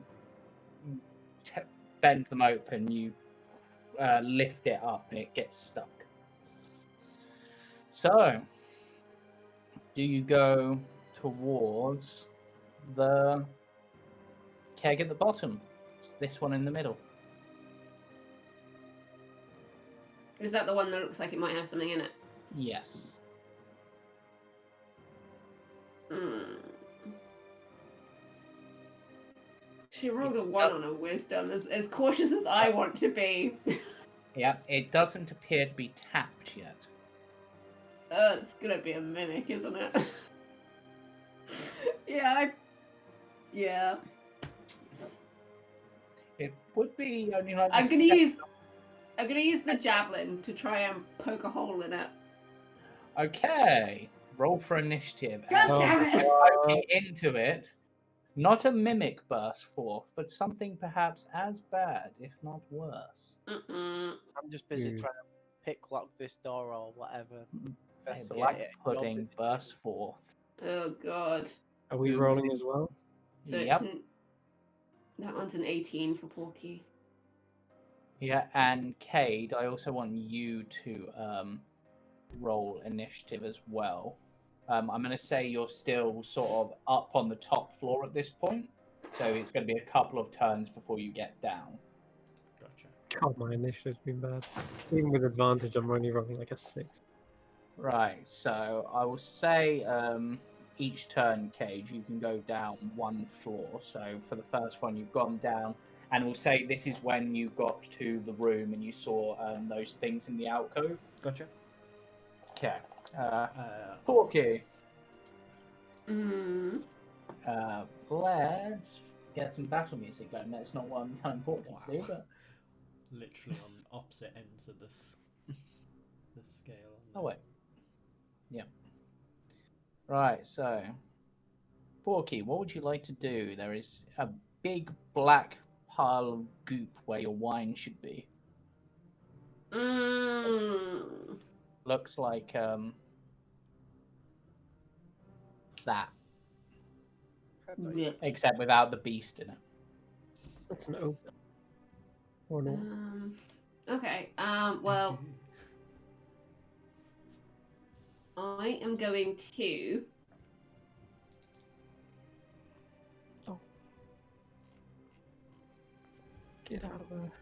bend them open. You lift it up, and it gets stuck. So, do you go towards the keg at the bottom? It's this one in the middle. Is that the one that looks like it might have something in it? Yes. She rolled a 1 on her wisdom, as cautious as I want to be. Yeah, it doesn't appear to be tapped yet. It's gonna be a mimic, isn't it? Yeah. It would be only like. I'm gonna use the javelin to try and poke a hole in it. Okay, roll for initiative. God And damn it! poking into it, not a mimic burst forth, but something perhaps as bad, if not worse. Mm-mm. I'm just busy Hmm. trying to pick lock this door or whatever. A vessel black it- pudding bursts forth. Oh god. Are we Ooh, rolling as well? So Yep. that one's an 18 for Porky. Yeah, and Cade, I also want you to roll initiative as well. I'm going to say you're still sort of up on the top floor at this point, so it's going to be a couple of turns before you get down. Gotcha. God, my initiative's been bad. Even with advantage, I'm only rolling like a 6. Right, so I will say each turn, Cage, you can go down one floor. So for the first one, you've gone down, and we'll say this is when you got to the room and you saw those things in the alcove. Gotcha. Okay. Uh, Porky. Mm. Let's get some battle music going. That's not what I'm important to do, but literally on opposite ends of the scale. oh wait. Yeah. Right, so Porky, what would you like to do? There is a big black pile of goop where your wine should be. Mm. Looks like that, Yeah. except without the beast in it. That's an open. Or not. Okay. Well, I am going to. Get out of there.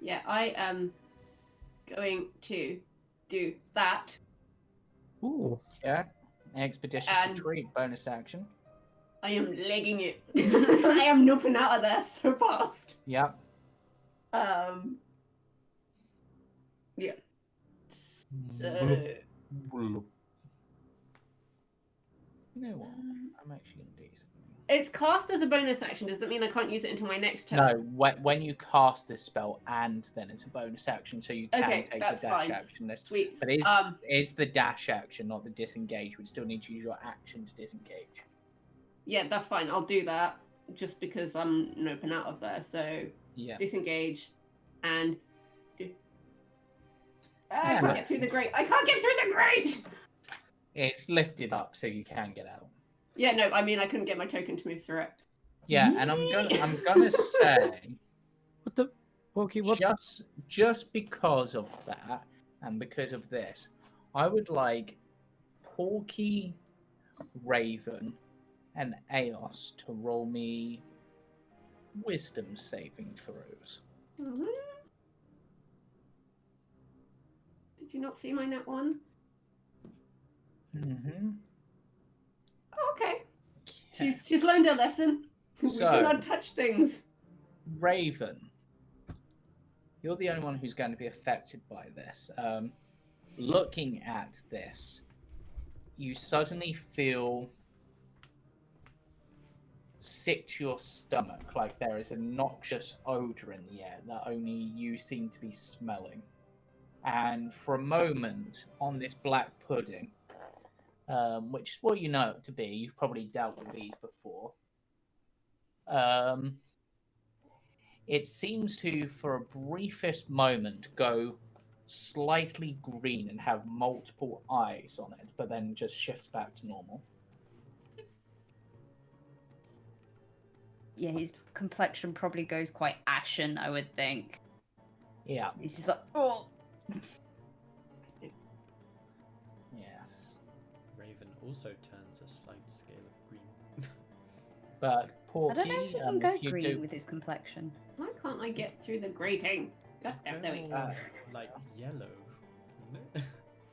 Yeah, I am going to do that. Ooh. Yeah. Expeditious And- retreat, bonus action. I am legging it. I am nopping out of there so fast. Yep. Yeah. So, You know what? I'm actually going to do something. it's cast as a bonus action. Does that mean I can't use it until my next turn? No, when you cast this spell and then it's a bonus action, so you can Okay, take that's the dash fine. action. Sweet. But it's the dash action, not the disengage. We still need to use your action to disengage. Yeah, that's fine. I'll do that just because I'm noping out of there. So Yeah. disengage and. I Yeah, can't get through the grate. I can't get through the grate. It's lifted up so you can get out. Yeah, no, I mean I couldn't get my token to move through it. Yeah, and I'm gonna say What the? Porky, what? just because of that and because of this, I would like Porky, Raven, and Eos to roll me wisdom saving throws. Mhm. Did you not see my net one? Mm-hmm. Oh, okay. She's learned her lesson. We So- do not touch things. Raven, you're the only one who's going to be affected by this. Looking at this, you suddenly feel sick to your stomach, like there is a noxious odor in the air that only you seem to be smelling. And for a moment, on this black pudding, which is what you know it to be, you've probably dealt with these before. It seems to, for a briefest moment, go slightly green and have multiple eyes on it, but then just shifts back to normal. Yeah, his complexion probably goes quite ashen, I would think. Yeah. He's just like, oh. Yes. Raven also turns a slight scale of green. But I Porky, don't know if he can go if you green do, with his complexion. Why can't I get through the grating? God damn, there we go. Oh, like yellow. isn't it?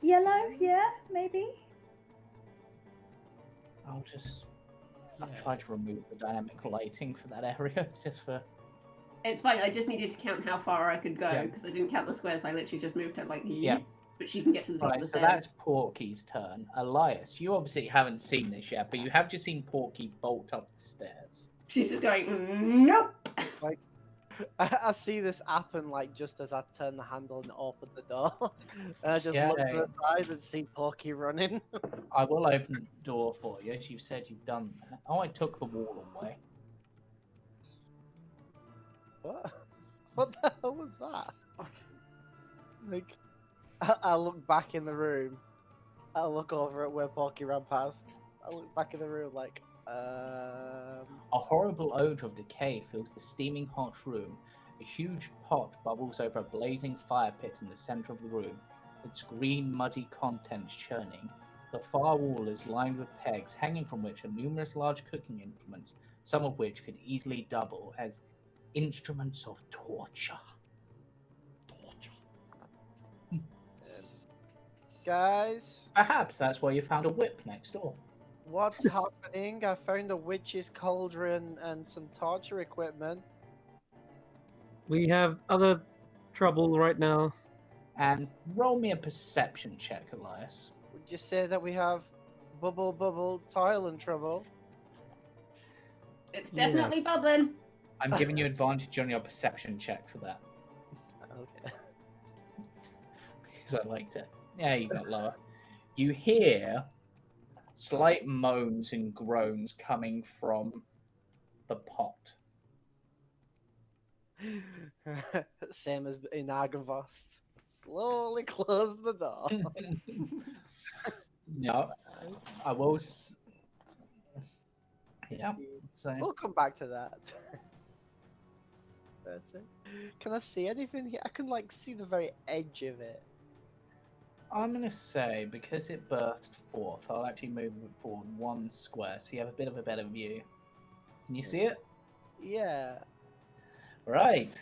Yellow, yeah, maybe. I'll Yeah. try to remove the dynamic lighting for that area, just for. It's fine. I just needed to count how far I could go Yeah. because I didn't count the squares. I literally just moved it like Yeah. But she can get to the top Right, of the so stairs. that's Porky's turn. Elias, you obviously haven't seen this yet, but you have just seen Porky bolt up the stairs. She's just going, nope. I see this happen like just as I turn the handle and open the door. And I just look to the side and see Porky running. I will open the door for you, as you said you've done that. Oh, I took the wall away. What? What the hell was that? Like, I look back in the room. I look over at where Porky ran past. I look back in the room like, A horrible odor of decay fills the steaming hot room. A huge pot bubbles over a blazing fire pit in the center of the room, its green, muddy contents churning. The far wall is lined with pegs, hanging from which are numerous large cooking implements, some of which could easily double as instruments of torture. Guys, Perhaps that's why you found a whip next door. what's happening? I found a witch's cauldron and some torture equipment. We have other trouble right now. And roll me a perception check, Elias. Would you say that we have bubble toilet trouble? It's Yeah. definitely bubbling. I'm giving you advantage on your perception check for that. Okay. Because I liked it. Yeah, you got lower. You hear slight moans and groans coming from the pot. Same as in Argavost. Slowly close the door. No, I will. Yeah, so We'll come back to that. That's it. Can I see anything here? I can like see the very edge of it. I'm going to say, because it burst forth, I'll actually move it forward 1 square so you have a bit of a better view. Can you see it? Yeah. Right.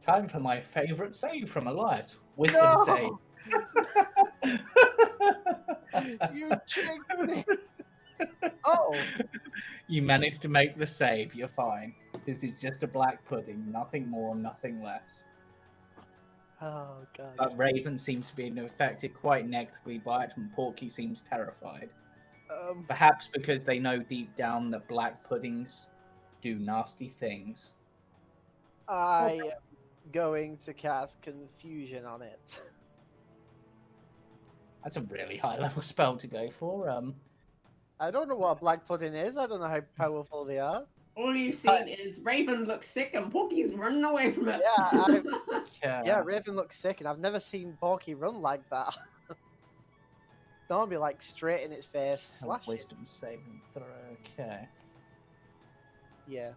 Time for my favourite save from Elias. Wisdom No! save. You tricked me. Oh. You managed to make the save. You're fine. This is just a black pudding. Nothing more, nothing less. Oh god. But Raven seems to be affected quite negatively by it, and Porky seems terrified. Perhaps because they know deep down that black puddings do nasty things. I am going to cast confusion on it. That's a really high level spell to go for. I don't know what a black pudding is. I don't know how powerful they are. All you've seen is Raven looks sick and Porky's running away from it. Yeah, Raven looks sick, and I've never seen Porky run like that. Don't be like straight in its face, slash it. Wisdom saving throw. Okay. Yeah,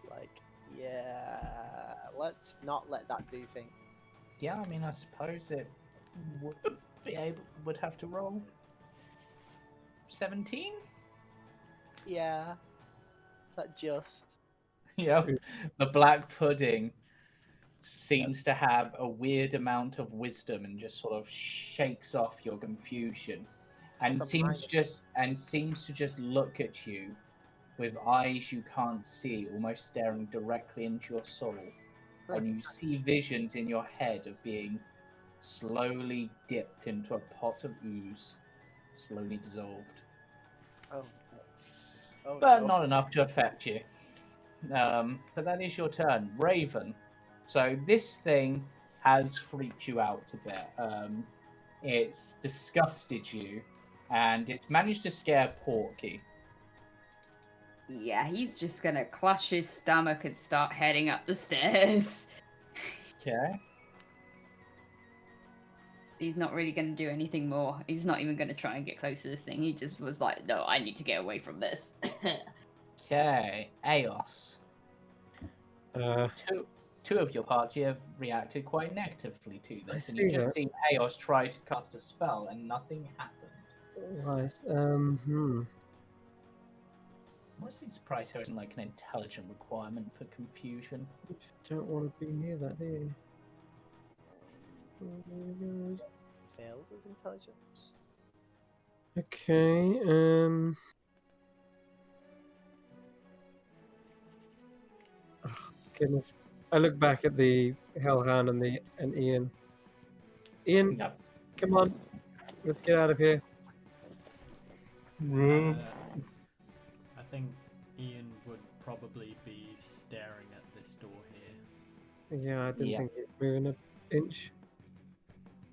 like yeah. Let's not let that do thing. Yeah, I mean, I suppose it would have to roll 17. Yeah, that just. Yeah, the black pudding seems to have a weird amount of wisdom and just sort of shakes off your confusion, and That's a seems to just look at you with eyes you can't see, almost staring directly into your soul. And you see visions in your head of being slowly dipped into a pot of ooze, slowly dissolved. Oh. Oh, But no. not enough to affect you. But that is your turn, Raven. So this thing has freaked you out a bit. It's disgusted you, and it's managed to scare Porky. Yeah, he's just gonna clutch his stomach and start heading up the stairs. Okay. He's not really gonna do anything more. He's not even gonna try and get close to this thing. He just was like, no, I need to get away from this. Okay, Eos. Uh, Two of your party have reacted quite negatively to I this, and see you've just that. seen Eos try to cast a spell, and nothing happened. right. I'm honestly surprised there isn't like an intelligent requirement for confusion. Don't want to be near that, do you? Failed with intelligence. Okay, oh, goodness. I look back at the Hellhound and Ian. Ian, Yep. come on. Let's get out of here. I think Ian would probably be staring at this door here. Yeah, I didn't Yeah. think you'd move an inch.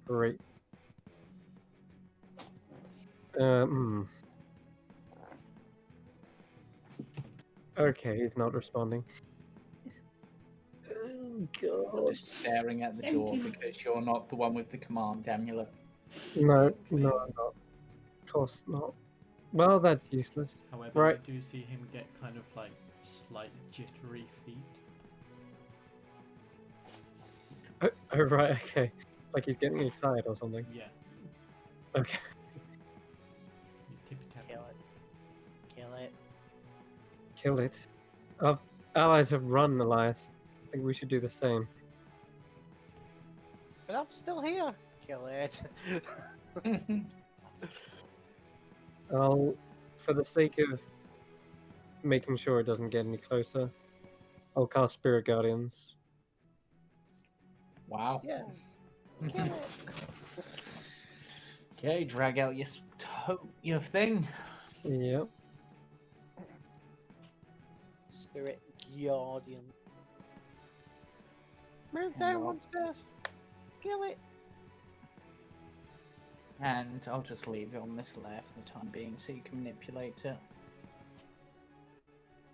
Great. Okay, he's not responding. Oh, You're God. just staring at the door because you're not the one with the command amulet. No, I'm not. Of course not. Well, that's useless. However, Right. I do see him get kind of like slight jittery feet. Oh, right, okay. Like he's getting excited or something. Yeah, Okay. he's tippy tapping. Kill it. Kill it. Kill it. Our allies have run, Elias. I think we should do the same. But I'm still here. Kill it. I'll, for the sake of making sure it doesn't get any closer, I'll cast Spirit Guardians. Wow. Yeah. Kill it. Okay, drag out your thing. Yep. Spirit Guardian. Move down one space. Kill it. And I'll just leave it on this layer for the time being so you can manipulate it.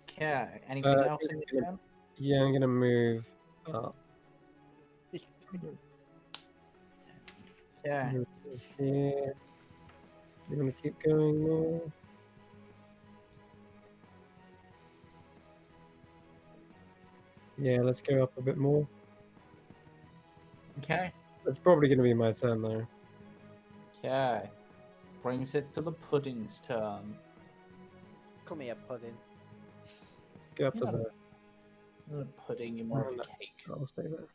Okay, anything else in your turn? Yeah, I'm gonna move up. Yeah. Move here. You wanna keep going more? Yeah, let's go up a bit more. Okay. It's probably gonna be my turn though. Okay. Brings it to the pudding's turn. Come here, pudding. Go up You're to not there. a pudding, you're more of No. a cake. I'll stay there.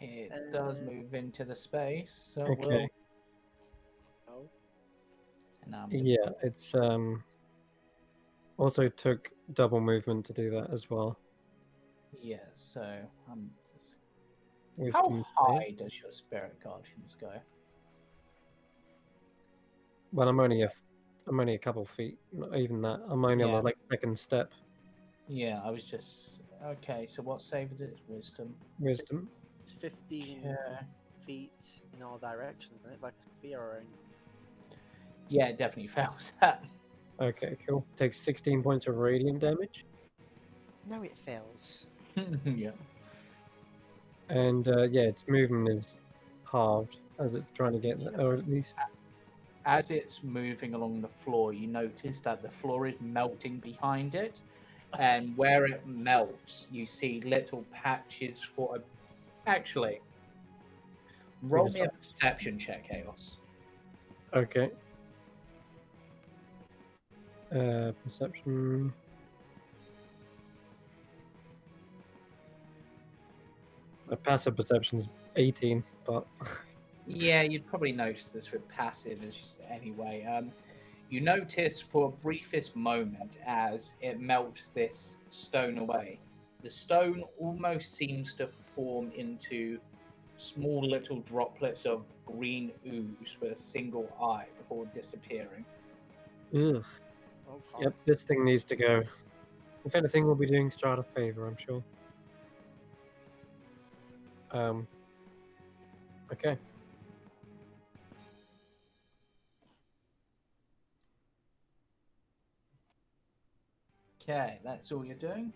It does move into the space, so Okay. Oh. Yeah, it's also took double movement to do that as well. Yeah, so just... Wisdom How save. high does your spirit guardians go? Well, I'm only a couple feet, not even that. I'm only on Yeah. the second step. Yeah, I was just... Okay, so what save is it? Wisdom. Wisdom. It's 15 Yeah. feet in all directions, and it's like a sphere around. Yeah, it definitely fails that. Okay, cool. Takes 16 points of radiant damage. No, it fails. Yeah. And yeah, its movement is halved as it's trying to get there, or at least. As it's moving along the floor, you notice that the floor is melting behind it. And where it melts, you see little patches for... Actually, roll me a perception check, Chaos. Okay. Perception. A passive perception is 18, but Yeah, you'd probably notice this with passive anyway. You notice for a briefest moment as it melts this stone away, the stone almost seems to form into small little droplets of green ooze with a single eye before disappearing. ugh. Oh, God. Yep, this thing needs to go. If anything, we'll be doing Strahd a favor, I'm sure. Okay. Okay, that's all you're doing?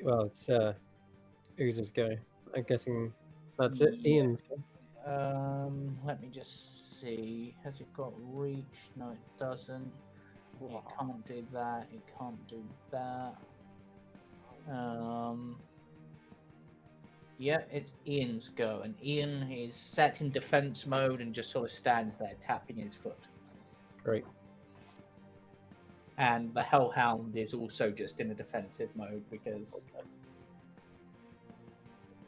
Well, it's Ooze's go. I'm guessing that's it. Yeah. Ian's go. Let me just see. Has it got reach? No, it doesn't. It can't do that. It can't do that. Yeah, it's Ian's go, and Ian is set in defense mode and just sort of stands there tapping his foot. Great. And the Hellhound is also just in a defensive mode because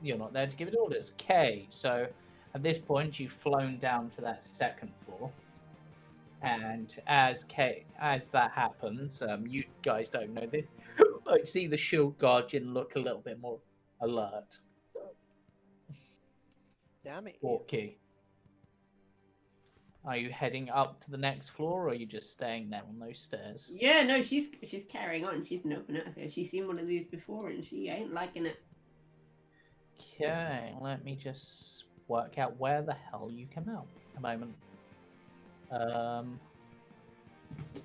you're not there to give it orders. Okay, so at this point you've flown down to that second floor, and as that happens, you guys don't know this, but see the shield guardian look a little bit more alert. Damn it. Walkie. Are you heading up to the next floor, or are you just staying there on those stairs? Yeah, no, she's carrying on. She's an open out of here. She's seen one of these before, and she ain't liking it. Okay, let me just work out where the hell you come out. A moment.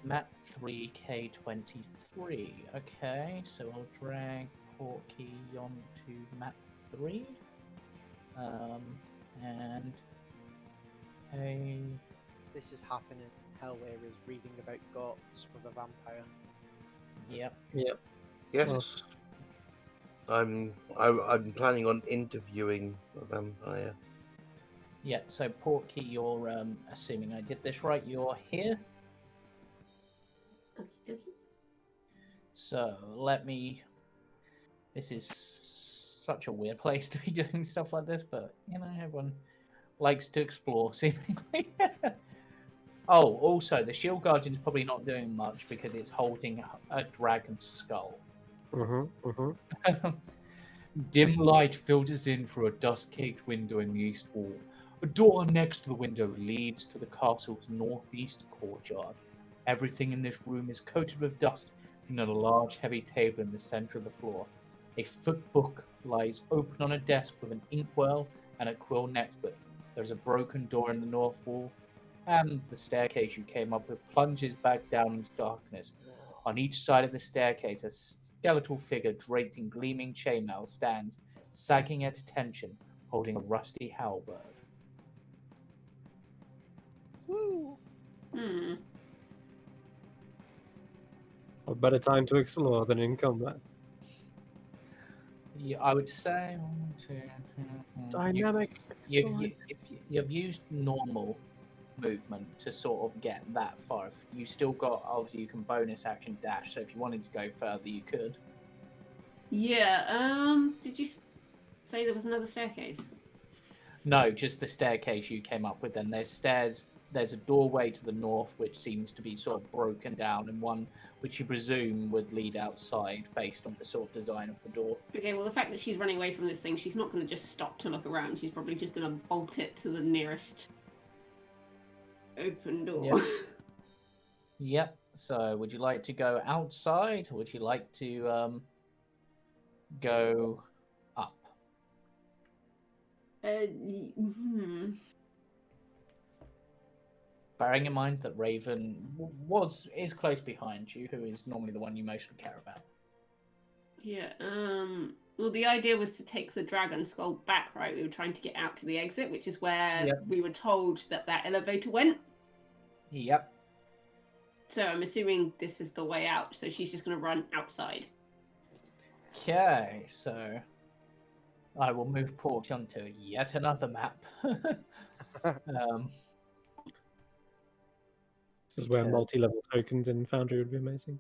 Map 3K23. Okay, so I'll drag Porky onto map 3. And hey, This is happening. Hellware is reading about goats with a vampire. yep. Yep. Yes. I'm planning on interviewing a vampire. Yeah, so Porky, you're assuming I did this right. You're here. Okey-dokey. So let me. This is such a weird place to be doing stuff like this, but you know, everyone likes to explore, seemingly. Oh, also, the Shield Guardian's probably not doing much because it's holding a dragon's skull. Dim light filters in through a dust-caked window in the east wall. A door next to the window leads to the castle's northeast courtyard. Everything in this room is coated with dust, and on a large, heavy table in the center of the floor. A foot book lies open on a desk with an inkwell and a quill next to it. There's a broken door in the north wall, and the staircase you came up with plunges back down into darkness. On each side of the staircase, a skeletal figure draped in gleaming chainmail stands, sagging at attention, holding a rusty halberd. Hmm. A better time to explore than in combat. Yeah, I would say one, two, Dynamic. you've used normal movement to sort of get that far. You still got, obviously, you can bonus action dash, so if you wanted to go further, you could. Yeah. Did you say there was another staircase? No, just the staircase you came up with. Then there's stairs. There's a doorway to the north, which seems to be sort of broken down, and one which you presume would lead outside based on the sort of design of the door. Okay, well, the fact that she's running away from this thing, she's not going to just stop to look around. She's probably just going to bolt it to the nearest open door. Yep. Yep. So, would you like to go outside, or would you like to go up? Bearing in mind that Raven is close behind you, who is normally the one you mostly care about. Yeah, well, the idea was to take the dragon skull back, right? We were trying to get out to the exit, which is where Yep. we were told that elevator went. Yep. So I'm assuming this is the way out, so she's just going to run outside. Okay, so I will move Porky onto yet another map. This is where Because- multi-level tokens in Foundry would be amazing.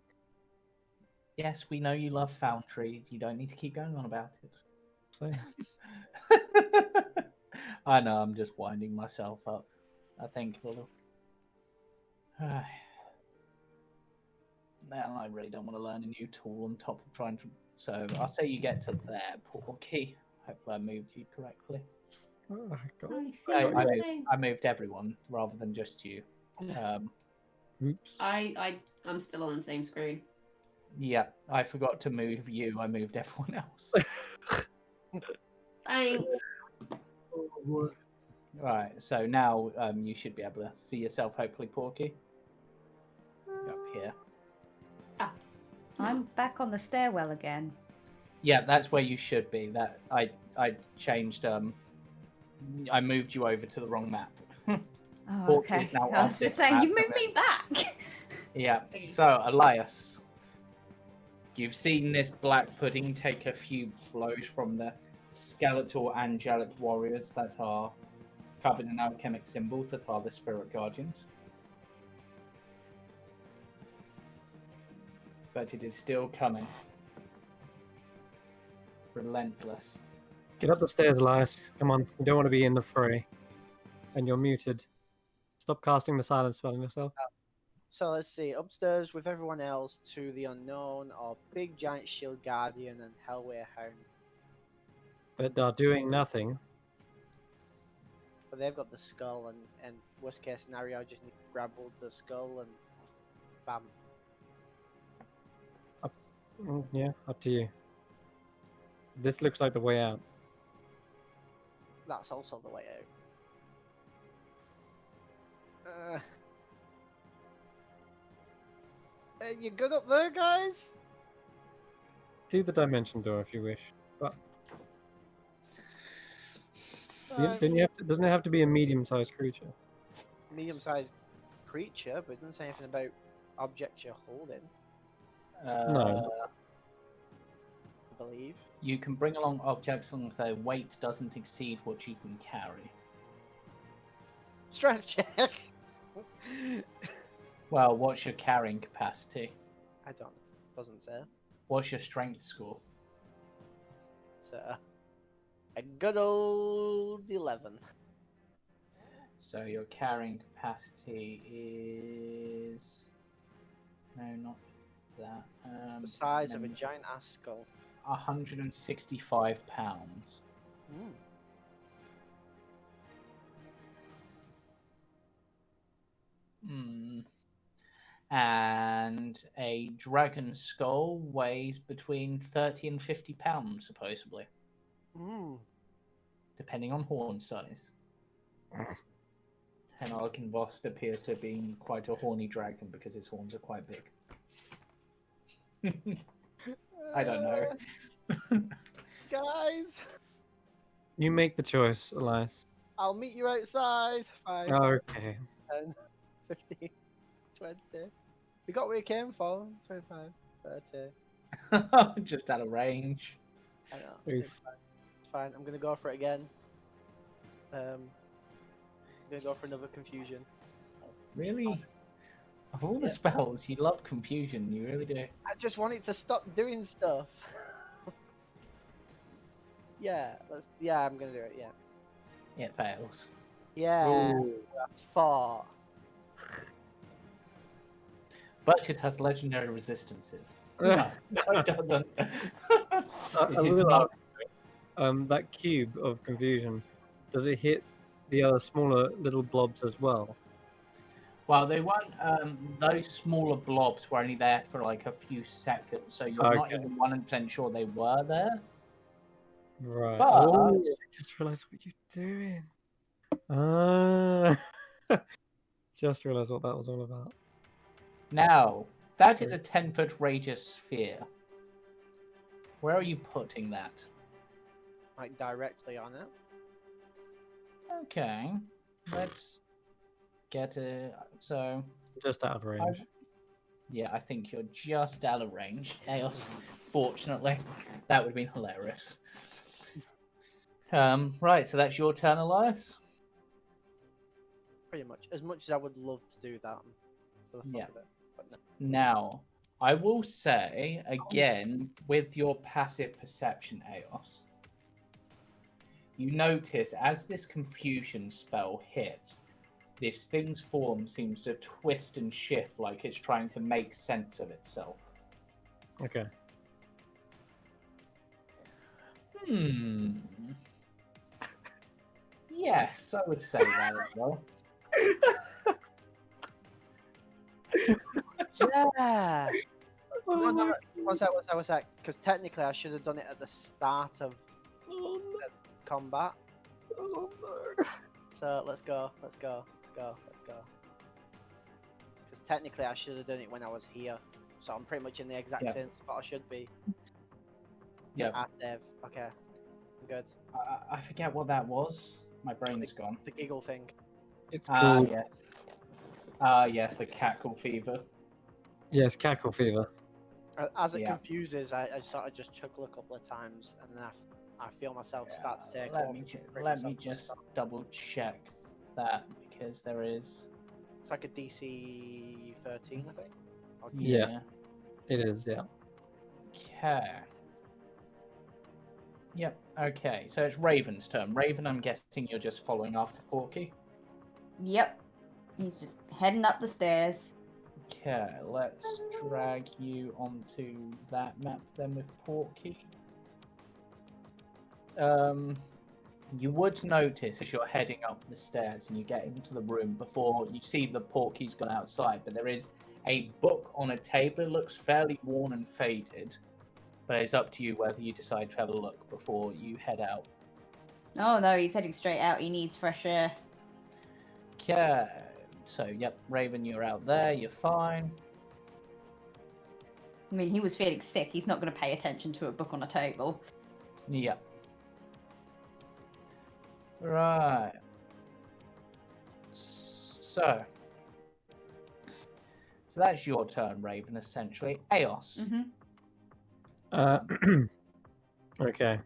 Yes, we know you love Foundry. You don't need to keep going on about it. So, I know, I'm just winding myself up. I think a little. Now I really don't want to learn a new tool on top of trying to. So I'll say you get to there, Porky. Hopefully I moved you correctly. oh, God. I see I, what I, you're moved, saying. I moved everyone rather than just you. Oops. I'm still on the same screen. Yeah, I forgot to move you. I moved everyone else. Thanks. Right, so now you should be able to see yourself, hopefully, Porky. Up here. I'm back on the stairwell again. Yeah, that's where you should be. That I changed. I moved you over to the wrong map. Oh, Porky okay. is now I on was this just saying, map you moved of me it. back. Yeah. So Elias, you've seen this black pudding take a few blows from the skeletal angelic warriors that are covered in alchemic symbols that are the spirit guardians. But it is still coming. Relentless. Get up the stairs, Elias. Come on. You don't want to be in the fray. And you're muted. Stop casting the silence spell on yourself. So let's see. Upstairs with everyone else to the unknown are Big Giant Shield Guardian and Hellway Hound. That are doing nothing. But they've got the skull, and worst case scenario, I just need to grab hold of the skull and bam. Yeah, up to you. This looks like the way out. That's also the way out. You good up there, guys? Do the dimension door if you wish. But didn't you have to, doesn't it have to be a medium-sized creature? Medium-sized creature, but it doesn't say anything about objects you're holding, No. I believe. You can bring along objects as long as their weight doesn't exceed what you can carry. Strength check. Well, what's your carrying capacity? I don't know. Doesn't say. What's your strength score? It's a good old 11. So your carrying capacity is no, not that. The size of a then giant ass skull. 165 pounds. Mm. Hmm. And a dragon skull weighs between 30 and 50 pounds, supposedly, Mm. depending on horn size. And Arkenvost appears to have been quite a horny dragon because his horns are quite big. I don't know. Guys, You make the choice, Elias. I'll meet you outside. 5, Okay. 10, 15, 20. We got where we came from. 25, 30. Just out of range. I know. Oof. It's fine. It's fine. I'm gonna go for it again. I'm gonna go for another confusion. Really? Of all the Yeah. spells, you love confusion. You really do. I just want it to stop doing stuff. Yeah, I'm gonna do it. Yeah. It fails. Yeah. Ooh. 4. But it has legendary resistances. No, it doesn't. A It is little not. that cube of confusion, does it hit the other smaller little blobs as well? Well, they weren't. Those smaller blobs were only there for like a few seconds, so you're not Okay. even 100% sure they were there. Right. But- Oh, I just realised what you're doing. Ah. Just realised what that was all about. Now, that is a 10-foot radius sphere. Where are you putting that? Like directly on it. Okay, let's get it. So, Just out of range. yeah, I think you're just out of range. Chaos. Fortunately, that would have been hilarious. Right, so that's your turn, Elias. Pretty much. As much as I would love to do that for the fun Yeah. of it. But no. Now, I will say again with your passive perception, Eos, you notice as this confusion spell hits, this thing's form seems to twist and shift like it's trying to make sense of itself. Okay. Yes, I would say that as well. Yeah. No. What's that? Because technically I should have done it at the start of combat. Oh no. So let's go. Because technically I should have done it when I was here. So I'm pretty much in the exact Yeah. same spot I should be. Yeah, I save. Okay. I'm good. I forget what that was. My brain's gone. The giggle thing. It's Ah, called yes. Yes, the cackle fever. yes, cackle fever. As it Yeah. confuses, I sort of just chuckle a couple of times, and then I feel myself start to take Let off. me, bring let me myself to just stop. double check that because there is. It's like a DC 13, I think. Or DC. Yeah. It is, yeah. Okay. Yep. Okay. So it's Raven's turn. Raven, I'm guessing you're just following after Porky. Yep. He's just heading up the stairs. Okay. Let's drag you onto that map then with Porky. You would notice as you're heading up the stairs and you get into the room before you see the Porky's gone outside, but there is a book on a table. It looks fairly worn and faded, but it's up to you whether you decide to have a look before you head out. Oh no, he's heading straight out. He needs fresh air. Okay, so yep, Raven, you're out there. You're fine. I mean, he was feeling sick. He's not going to pay attention to a book on a table. Yep. Right. So that's your turn, Raven. Essentially, Eos. Mm-hmm. Okay.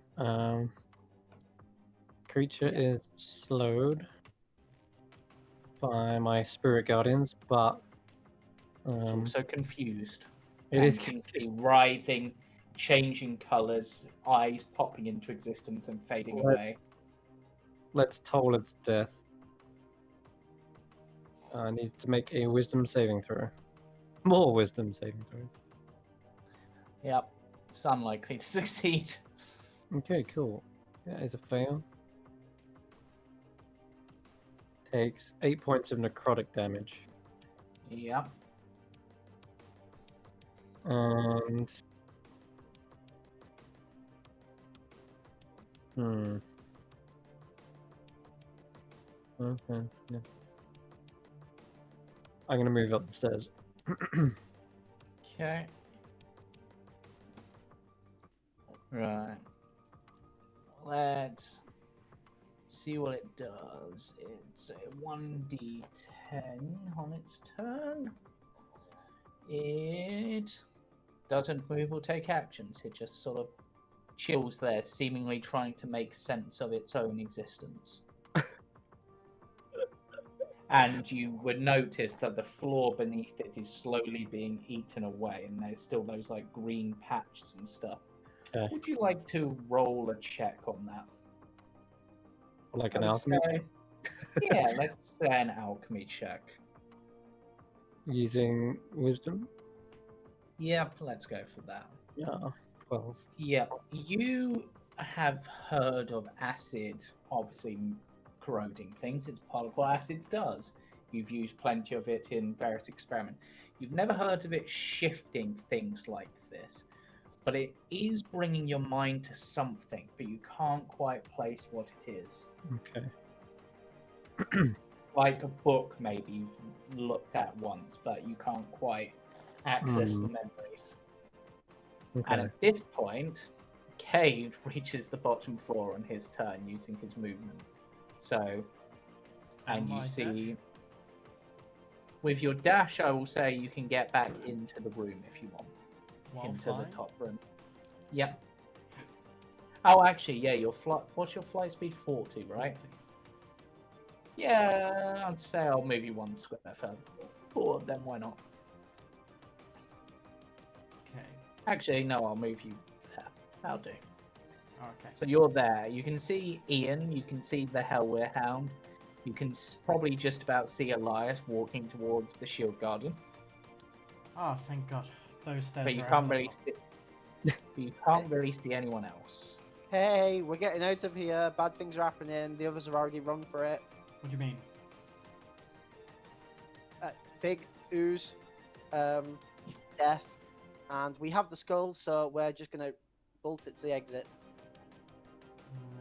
Creature is slowed. by my spirit guardians, but It's also confused. it is. And seems to be writhing, changing colours, eyes popping into existence and fading Let's- away. Let's toll its death. I need to make a wisdom saving throw. More wisdom saving throw. Yep, it's unlikely to succeed. Okay, cool. That is a fail. Takes 8 points of necrotic damage. Yep. And okay. Yeah. I'm gonna move up the stairs. Okay. Right. Let's see what it does. It's a 1d10 on its turn. It doesn't move or take actions. It just sort of chills there, seemingly trying to make sense of its own existence. And you would notice that the floor beneath it is slowly being eaten away, and there's still those like green patches and stuff. Okay. Would you like to roll a check on that? Like I an would alchemy say- Yeah, let's say an alchemy check. using wisdom. Yep, let's go for that. Yeah, 12. Yep, you have heard of acid, obviously corroding things. It's part of what acid does. You've used plenty of it in various experiments. You've never heard of it shifting things like this, but it is bringing your mind to something, but you can't quite place what it is. Okay. Like a book, maybe you've looked at once, but you can't quite access the memories. And Okay. at this point, Cade reaches the bottom floor on his turn using his movement. So, and you my see, with your dash, I will say you can get back into the room if you want. While Into flying? the top room. Yep. Oh, actually, yeah, your flight. What's your flight speed? 40, right? 40. Yeah, I'd say I'll move you one square further forward, then why not? Okay. Actually, no, I'll move you there. That'll do. Okay. So you're there. You can see Ian. You can see the Hellweir Hound. You can probably just about see Elias walking towards the Shield Guardian. Oh, thank God. Those stairs But you are can't out really of see. You can't really see anyone else. Hey, we're getting out of here. Bad things are happening. The others have already run for it. What do you mean? Big ooze, death, and we have the skull, so we're just gonna bolt it to the exit.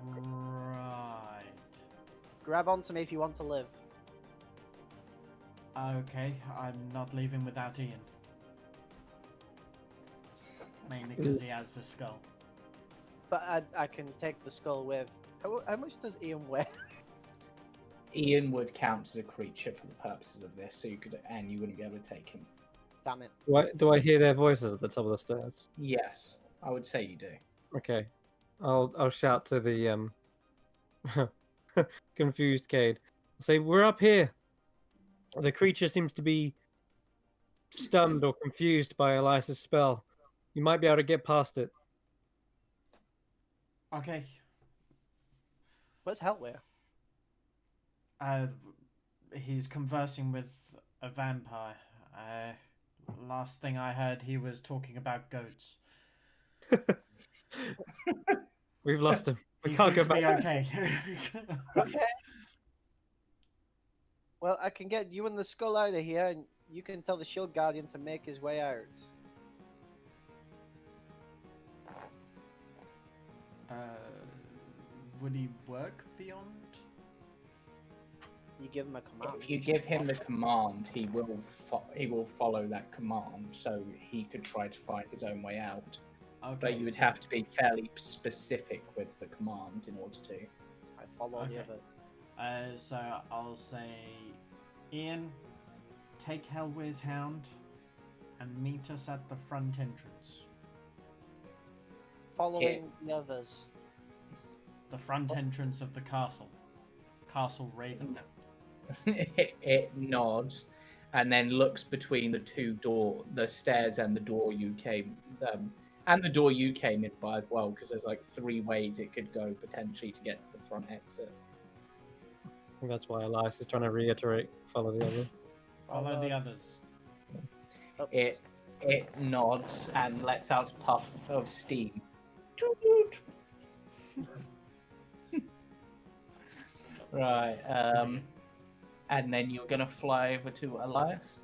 Right. Grab onto me if you want to live. Okay, I'm not leaving without Ian. Mainly because he has the skull. But I can take the skull with. How much does Ian weigh? Ian would count as a creature for the purposes of this, so you could, and you wouldn't be able to take him. Damn it. Do I hear their voices at the top of the stairs? Yes, I would say you do. Okay. I'll shout to the confused Cade. I'll say, we're up here. The creature seems to be stunned or confused by Elias's spell. You might be able to get past it. Okay. Where's Hellweir? He's conversing with a vampire. Last thing I heard, he was talking about goats. We've lost him. We He can't seems go to be back. okay. Okay. Well, I can get you and the skull out of here, and you can tell the Shield Guardian to make his way out. Would he work beyond? You give him a command. If you give him the command, he will follow that command, so he could try to find his own way out. Okay, But you would so- have to be fairly specific with the command in order to. I follow the Okay. other. So I'll say, Ian, take Hellweir's Hound and meet us at the front entrance. Following the others. The front entrance of the castle. Castle Raven. it nods, and then looks between the stairs and the door you came, and the door you came in by as well, because there's like 3 ways it could go potentially to get to the front exit. I think that's why Elias is trying to reiterate, follow the other. Follow the others. Oh, It nods and lets out a puff of steam. Right, and then you're gonna fly over to Elias.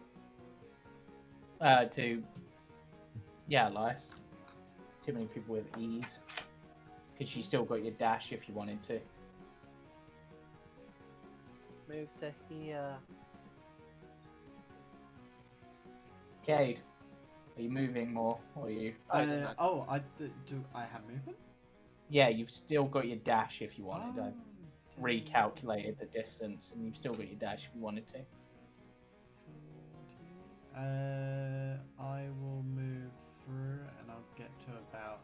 Elias. Too many people with ease, because you still got your dash if you wanted to. move to here. Cade, are you moving more, or are you? Oh, it doesn't matter. Do I have movement? Yeah, you've still got your dash if you wanted. I Oh, recalculated the distance, and you've still got your dash if you wanted to. I will move through and I'll get to about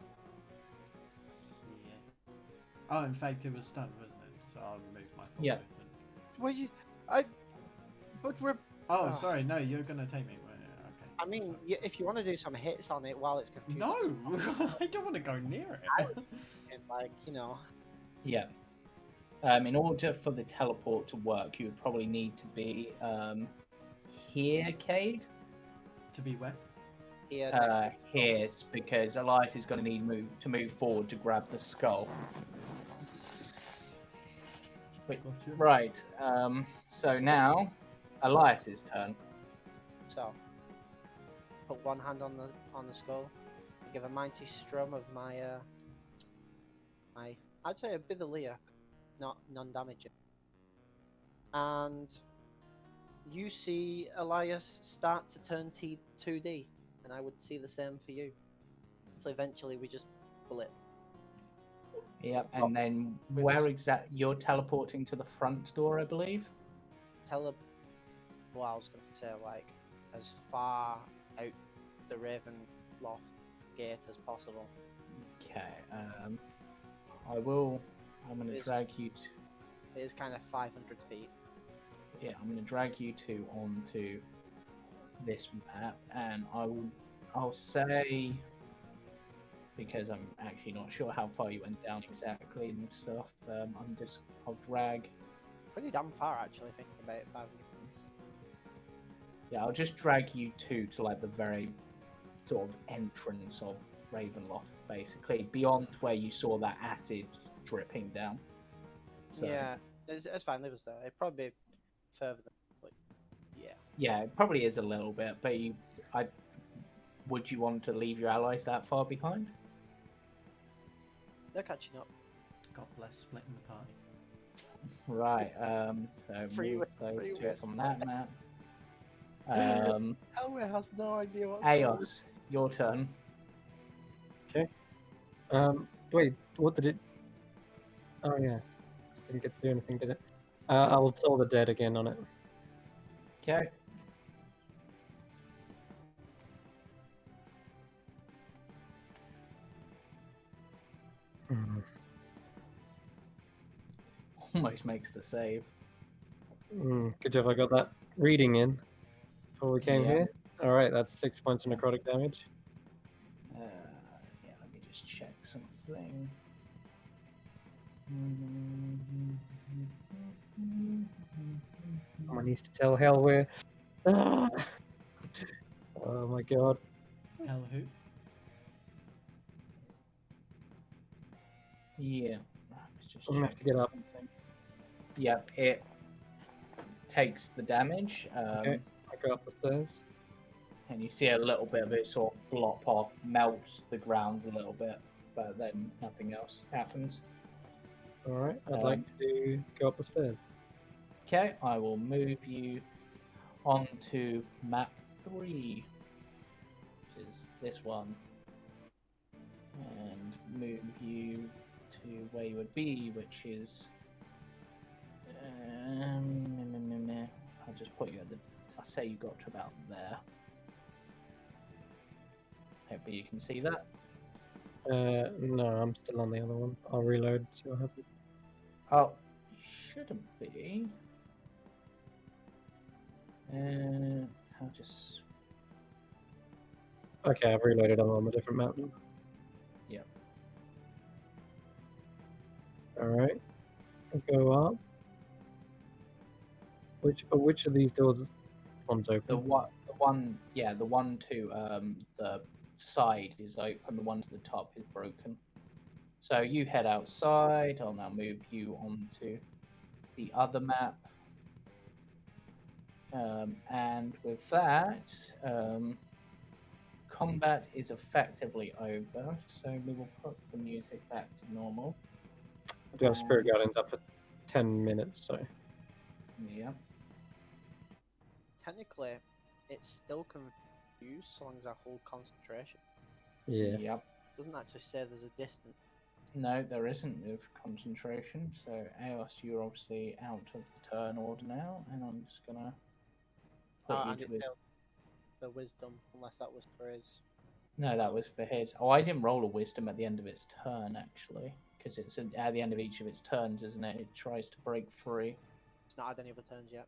here. Oh, in fact, it was stunned, wasn't it? So I'll move my full Yeah. movement. Well, but we're. Oh, Oh. sorry, no, you're gonna take me. Okay. I mean, if you want to do some hits on it while it's confused. No, it's fine. I don't want to go near I it. was like, Yeah. In order for the teleport to work, you would probably need to be here, Cade. To be where? here. Next to the Here, because Elias is going to need to move forward to grab the skull. Wait, Gotcha. right. So now, Elias's turn. So, put one hand on the skull. Give a mighty strum of my I'd say a bit of Leah, not non-damaging. And you see Elias start to turn 2D, and I would see the same for you. So eventually we just blip. Yep, and then with where this- you're teleporting to the front door, I believe. Well, I was going to say, like, as far out the Raven Loft gate as possible. Okay. I'm going to Is- drag you. It is kind of 500 feet. I'm going to drag you two onto this map, and I'll say, because I'm actually not sure how far you went down exactly and stuff. I'll drag. Pretty damn far, actually, thinking about it. 500. Yeah, I'll just drag you two to like the very sort of entrance of Ravenloft, basically beyond where you saw that acid dripping down. So, Yeah, it's fine. Leave us there. It'd probably be further than, like, yeah. yeah, it probably is a little bit, but would you want to leave your allies that far behind? They're catching up. God bless splitting the party. Right. So Free move wi- those free two whip. from that map. Elway has no idea what's going on. Aos, your turn. Wait, what did it? Oh yeah, didn't get to do anything, did it? I will tell the dead again on it. Okay. Almost makes the save. Good job, I got that reading in before we came Yeah. here. All right, that's 6 points of necrotic damage. Yeah, let me just check something. Someone needs to tell hell where. Oh my god. Hell who? Yeah. Let's just I'm gonna have to get up. something. Yep, it takes the damage. Okay. I go up the stairs. And you see a little bit of it sort of blop off, melts the ground a little bit, but then nothing else happens. All right, I'd like to go up the stairs. Okay, I will move you onto map 3, which is this one, and move you to where you would be, which is. I'll just put you at the. I'll say you got to about there. Hopefully you can see that. No, I'm still on the other one. I'll reload, see what happens. Oh, you shouldn't be. I'll just. Okay, I've reloaded. I'm on a different map now. Yep. All right. I'll go up. Which of these doors one's The open? one, yeah, the one to the side is open. The one to the top is broken. So you head outside. I'll now move you onto the other map. And with that, combat is effectively over. So we will put the music back to normal. I do have Spirit Guardians up for 10 minutes, so Yeah. Technically, it's still confused so long as I hold concentration. yeah. Yep. Doesn't actually say there's a distance. No, there isn't with concentration. So Eos, you're obviously out of the turn order now, and I'm just gonna put you And to it his... failed the wisdom, unless that was for his. No, that was for his. Oh, I didn't roll a wisdom at the end of its turn actually, because it's at the end of each of its turns, isn't it? It tries to break free. It's not had any other turns yet.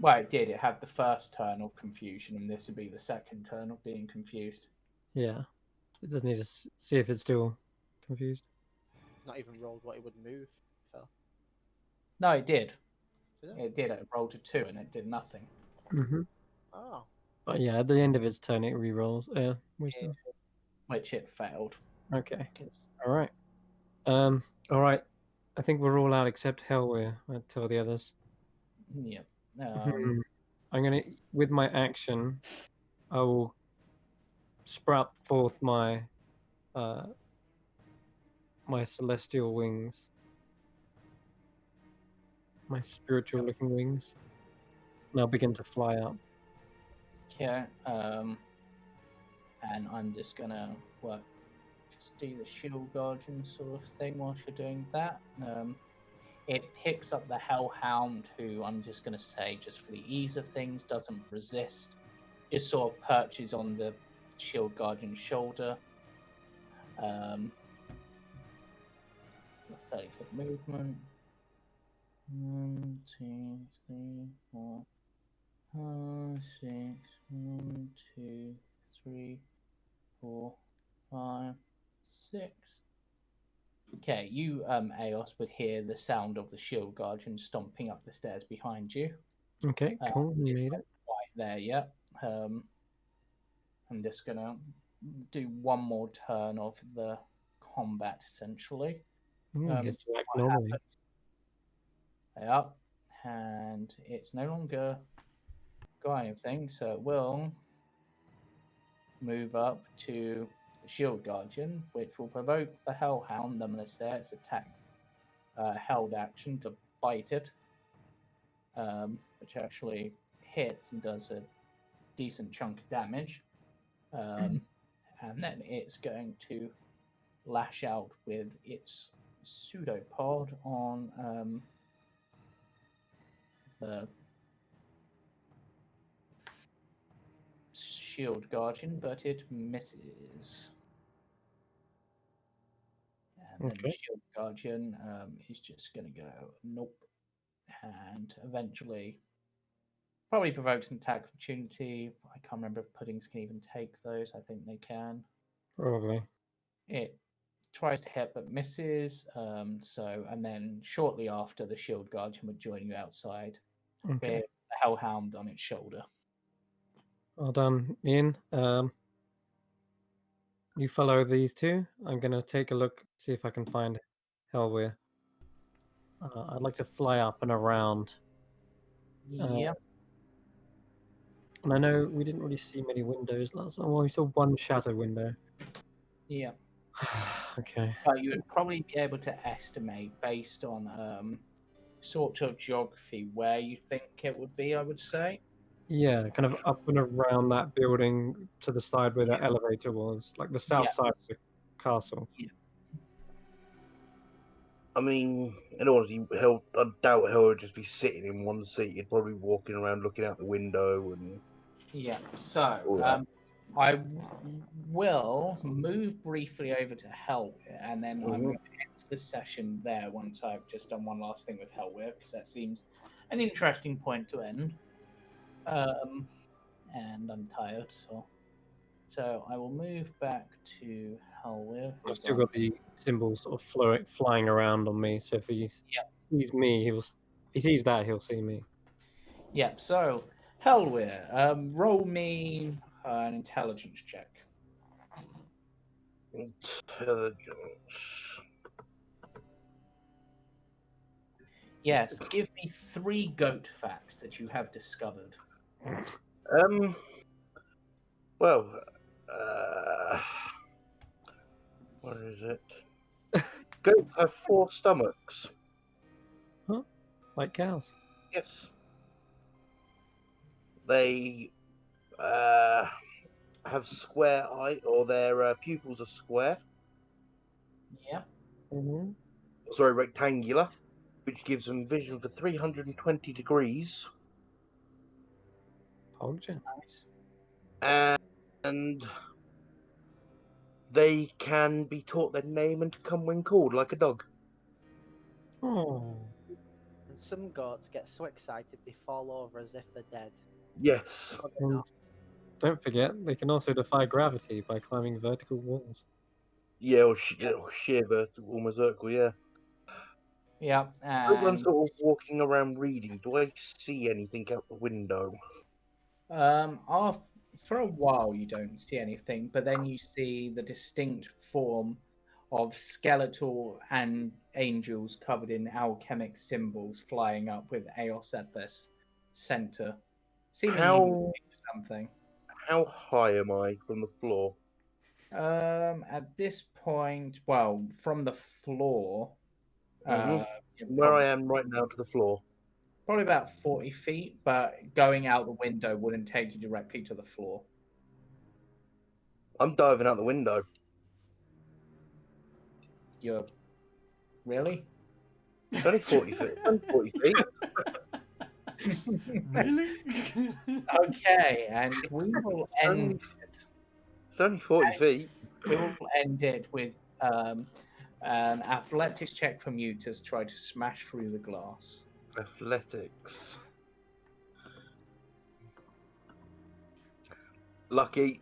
Well, it did. It had the first turn of confusion, and this would be the second turn of being confused. Yeah. It does need to see if it's still confused. It's not even rolled what it would move. So. No, it did. Did it? It did. It rolled a 2, and it did nothing. Mm-hmm. Oh. But yeah, at the end of its turn, it re-rolls wisdom. Which it failed. Okay. All right. All right. I think we're all out except Hellweir. I tell the others. Yep. I'm gonna, with my action, I will sprout forth my my celestial wings, my spiritual looking wings, and I'll begin to fly up. Yeah. And I'm just gonna just do the shield guardian sort of thing whilst you're doing that. It picks up the Hellhound, who I'm just gonna say, just for the ease of things, doesn't resist. Just sort of perches on the shield guardian's shoulder. 30-foot movement. 1, 2, 3, 4, 5, 6. 1, 2, 3, 4, 5, 6. Okay, you, Aos, would hear the sound of the shield guardian stomping up the stairs behind you. Okay, cool. You It's made not it. quite there yet. I'm just gonna do one more turn of the combat, essentially. Gets to act normally. Up, and it's no longer got anything, so it will move up to the shield guardian, which will provoke the Hellhound. I'm going to say its attack held action to bite it, which actually hits and does a decent chunk of damage. And then it's going to lash out with its pseudopod on the shield guardian, but it misses. And then the Okay. shield guardian is just going to go nope, and eventually probably provokes an attack opportunity. I can't remember if puddings can even take those. I think they can. Probably. It tries to hit but misses. And then shortly after, the shield guardian would join you outside Okay. with the Hellhound on its shoulder. Well done, Ian. You follow these two. I'm gonna take a look, see if I can find Hellweir. I'd like to fly up and around. Yep. And I know we didn't really see many windows last time. Well, we saw one shadow window. Yeah. Okay. You would probably be able to estimate based on sort of geography where you think it would be, I would say. Yeah, kind of up and around that building to the side where the elevator was, like the south side of the castle. I mean, in honesty, I doubt Hell would just be sitting in one seat. He'd probably be walking around looking out the window and. Yeah, so all that. I will move briefly over to Hell, and then I'm going to end the session there once I've just done one last thing with Hellweir, because that seems an interesting point to end. And I'm tired, so I will move back to Helwir. I've still got the symbols sort of flying around on me, so if he sees me, if he sees that, he'll see me. Yep. So Helwir, roll me an intelligence check. Intelligence. Yes. Give me 3 goat facts that you have discovered. Well, uh, what is it? Goats have 4 stomachs. Like cows. Yes. They have square eye, or their pupils are square. Yep. Mm-hmm. Sorry, rectangular, which gives them vision for 320 degrees. Pogja. Nice. And they can be taught their name and to come when called, like a dog. Oh. And some goats get so excited they fall over as if they're dead. Yes. But they're And not. don't forget, they can also defy gravity by climbing vertical walls. Yeah, or sheer vertical, almost vertical, yeah. Yep. As I'm And sort of walking around reading, do I see anything out the window? for a while you don't see anything, but then you see the distinct form of skeletal and angels covered in alchemic symbols flying up with Eos at this center, seemingly How looking for something. how high am I from the floor? At this point, well, from the floor, Mhm. you're Where I am right now to the floor. probably about 40 feet, but going out the window wouldn't take you directly to the floor. I'm diving out the window. You're really? It's only 40 feet. It's only 40 feet. Really? Okay, and we will end it. It's only 40 feet. We will end it with an athletics check from you to try to smash through the glass. Athletics. Lucky.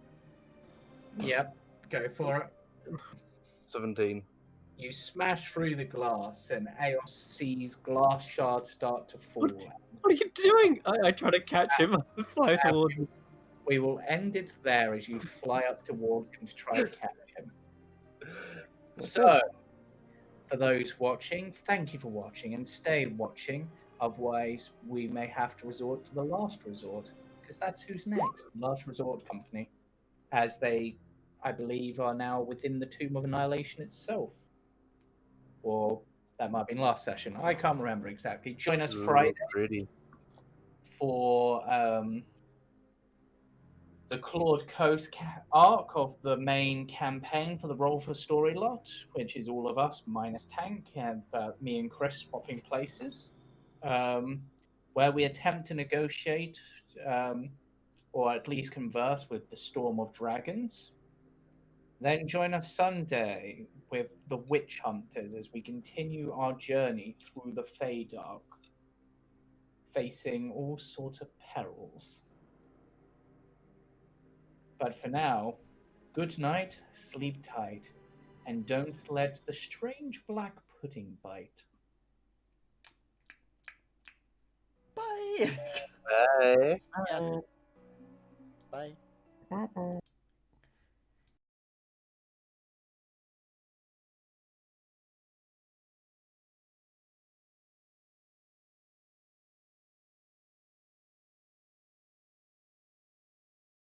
Yep, go for it. 17. You smash through the glass, and Eos sees glass shards start to fall. What are you doing? I try to catch him. I fly towards him. We will end it there as you fly up towards him to try to catch him. So, for those watching, thank you for watching and stay watching. Otherwise, we may have to resort to the last resort, because that's who's next. The Last Resort Company, as they, I believe, are now within the Tomb of Annihilation itself. Or that might have been last session. I can't remember exactly. Join us Friday Pretty. for the Claude Coast arc of the main campaign for the Roll for Story lot, which is all of us minus Tank and me and Chris swapping places, where we attempt to negotiate or at least converse with the Storm of Dragons. Then join us Sunday with the Witch Hunters as we continue our journey through the Feydark, facing all sorts of perils. But for now, good night, sleep tight, and don't let the strange black pudding bite. Bye. Bye. Yeah. Bye. Bye-bye.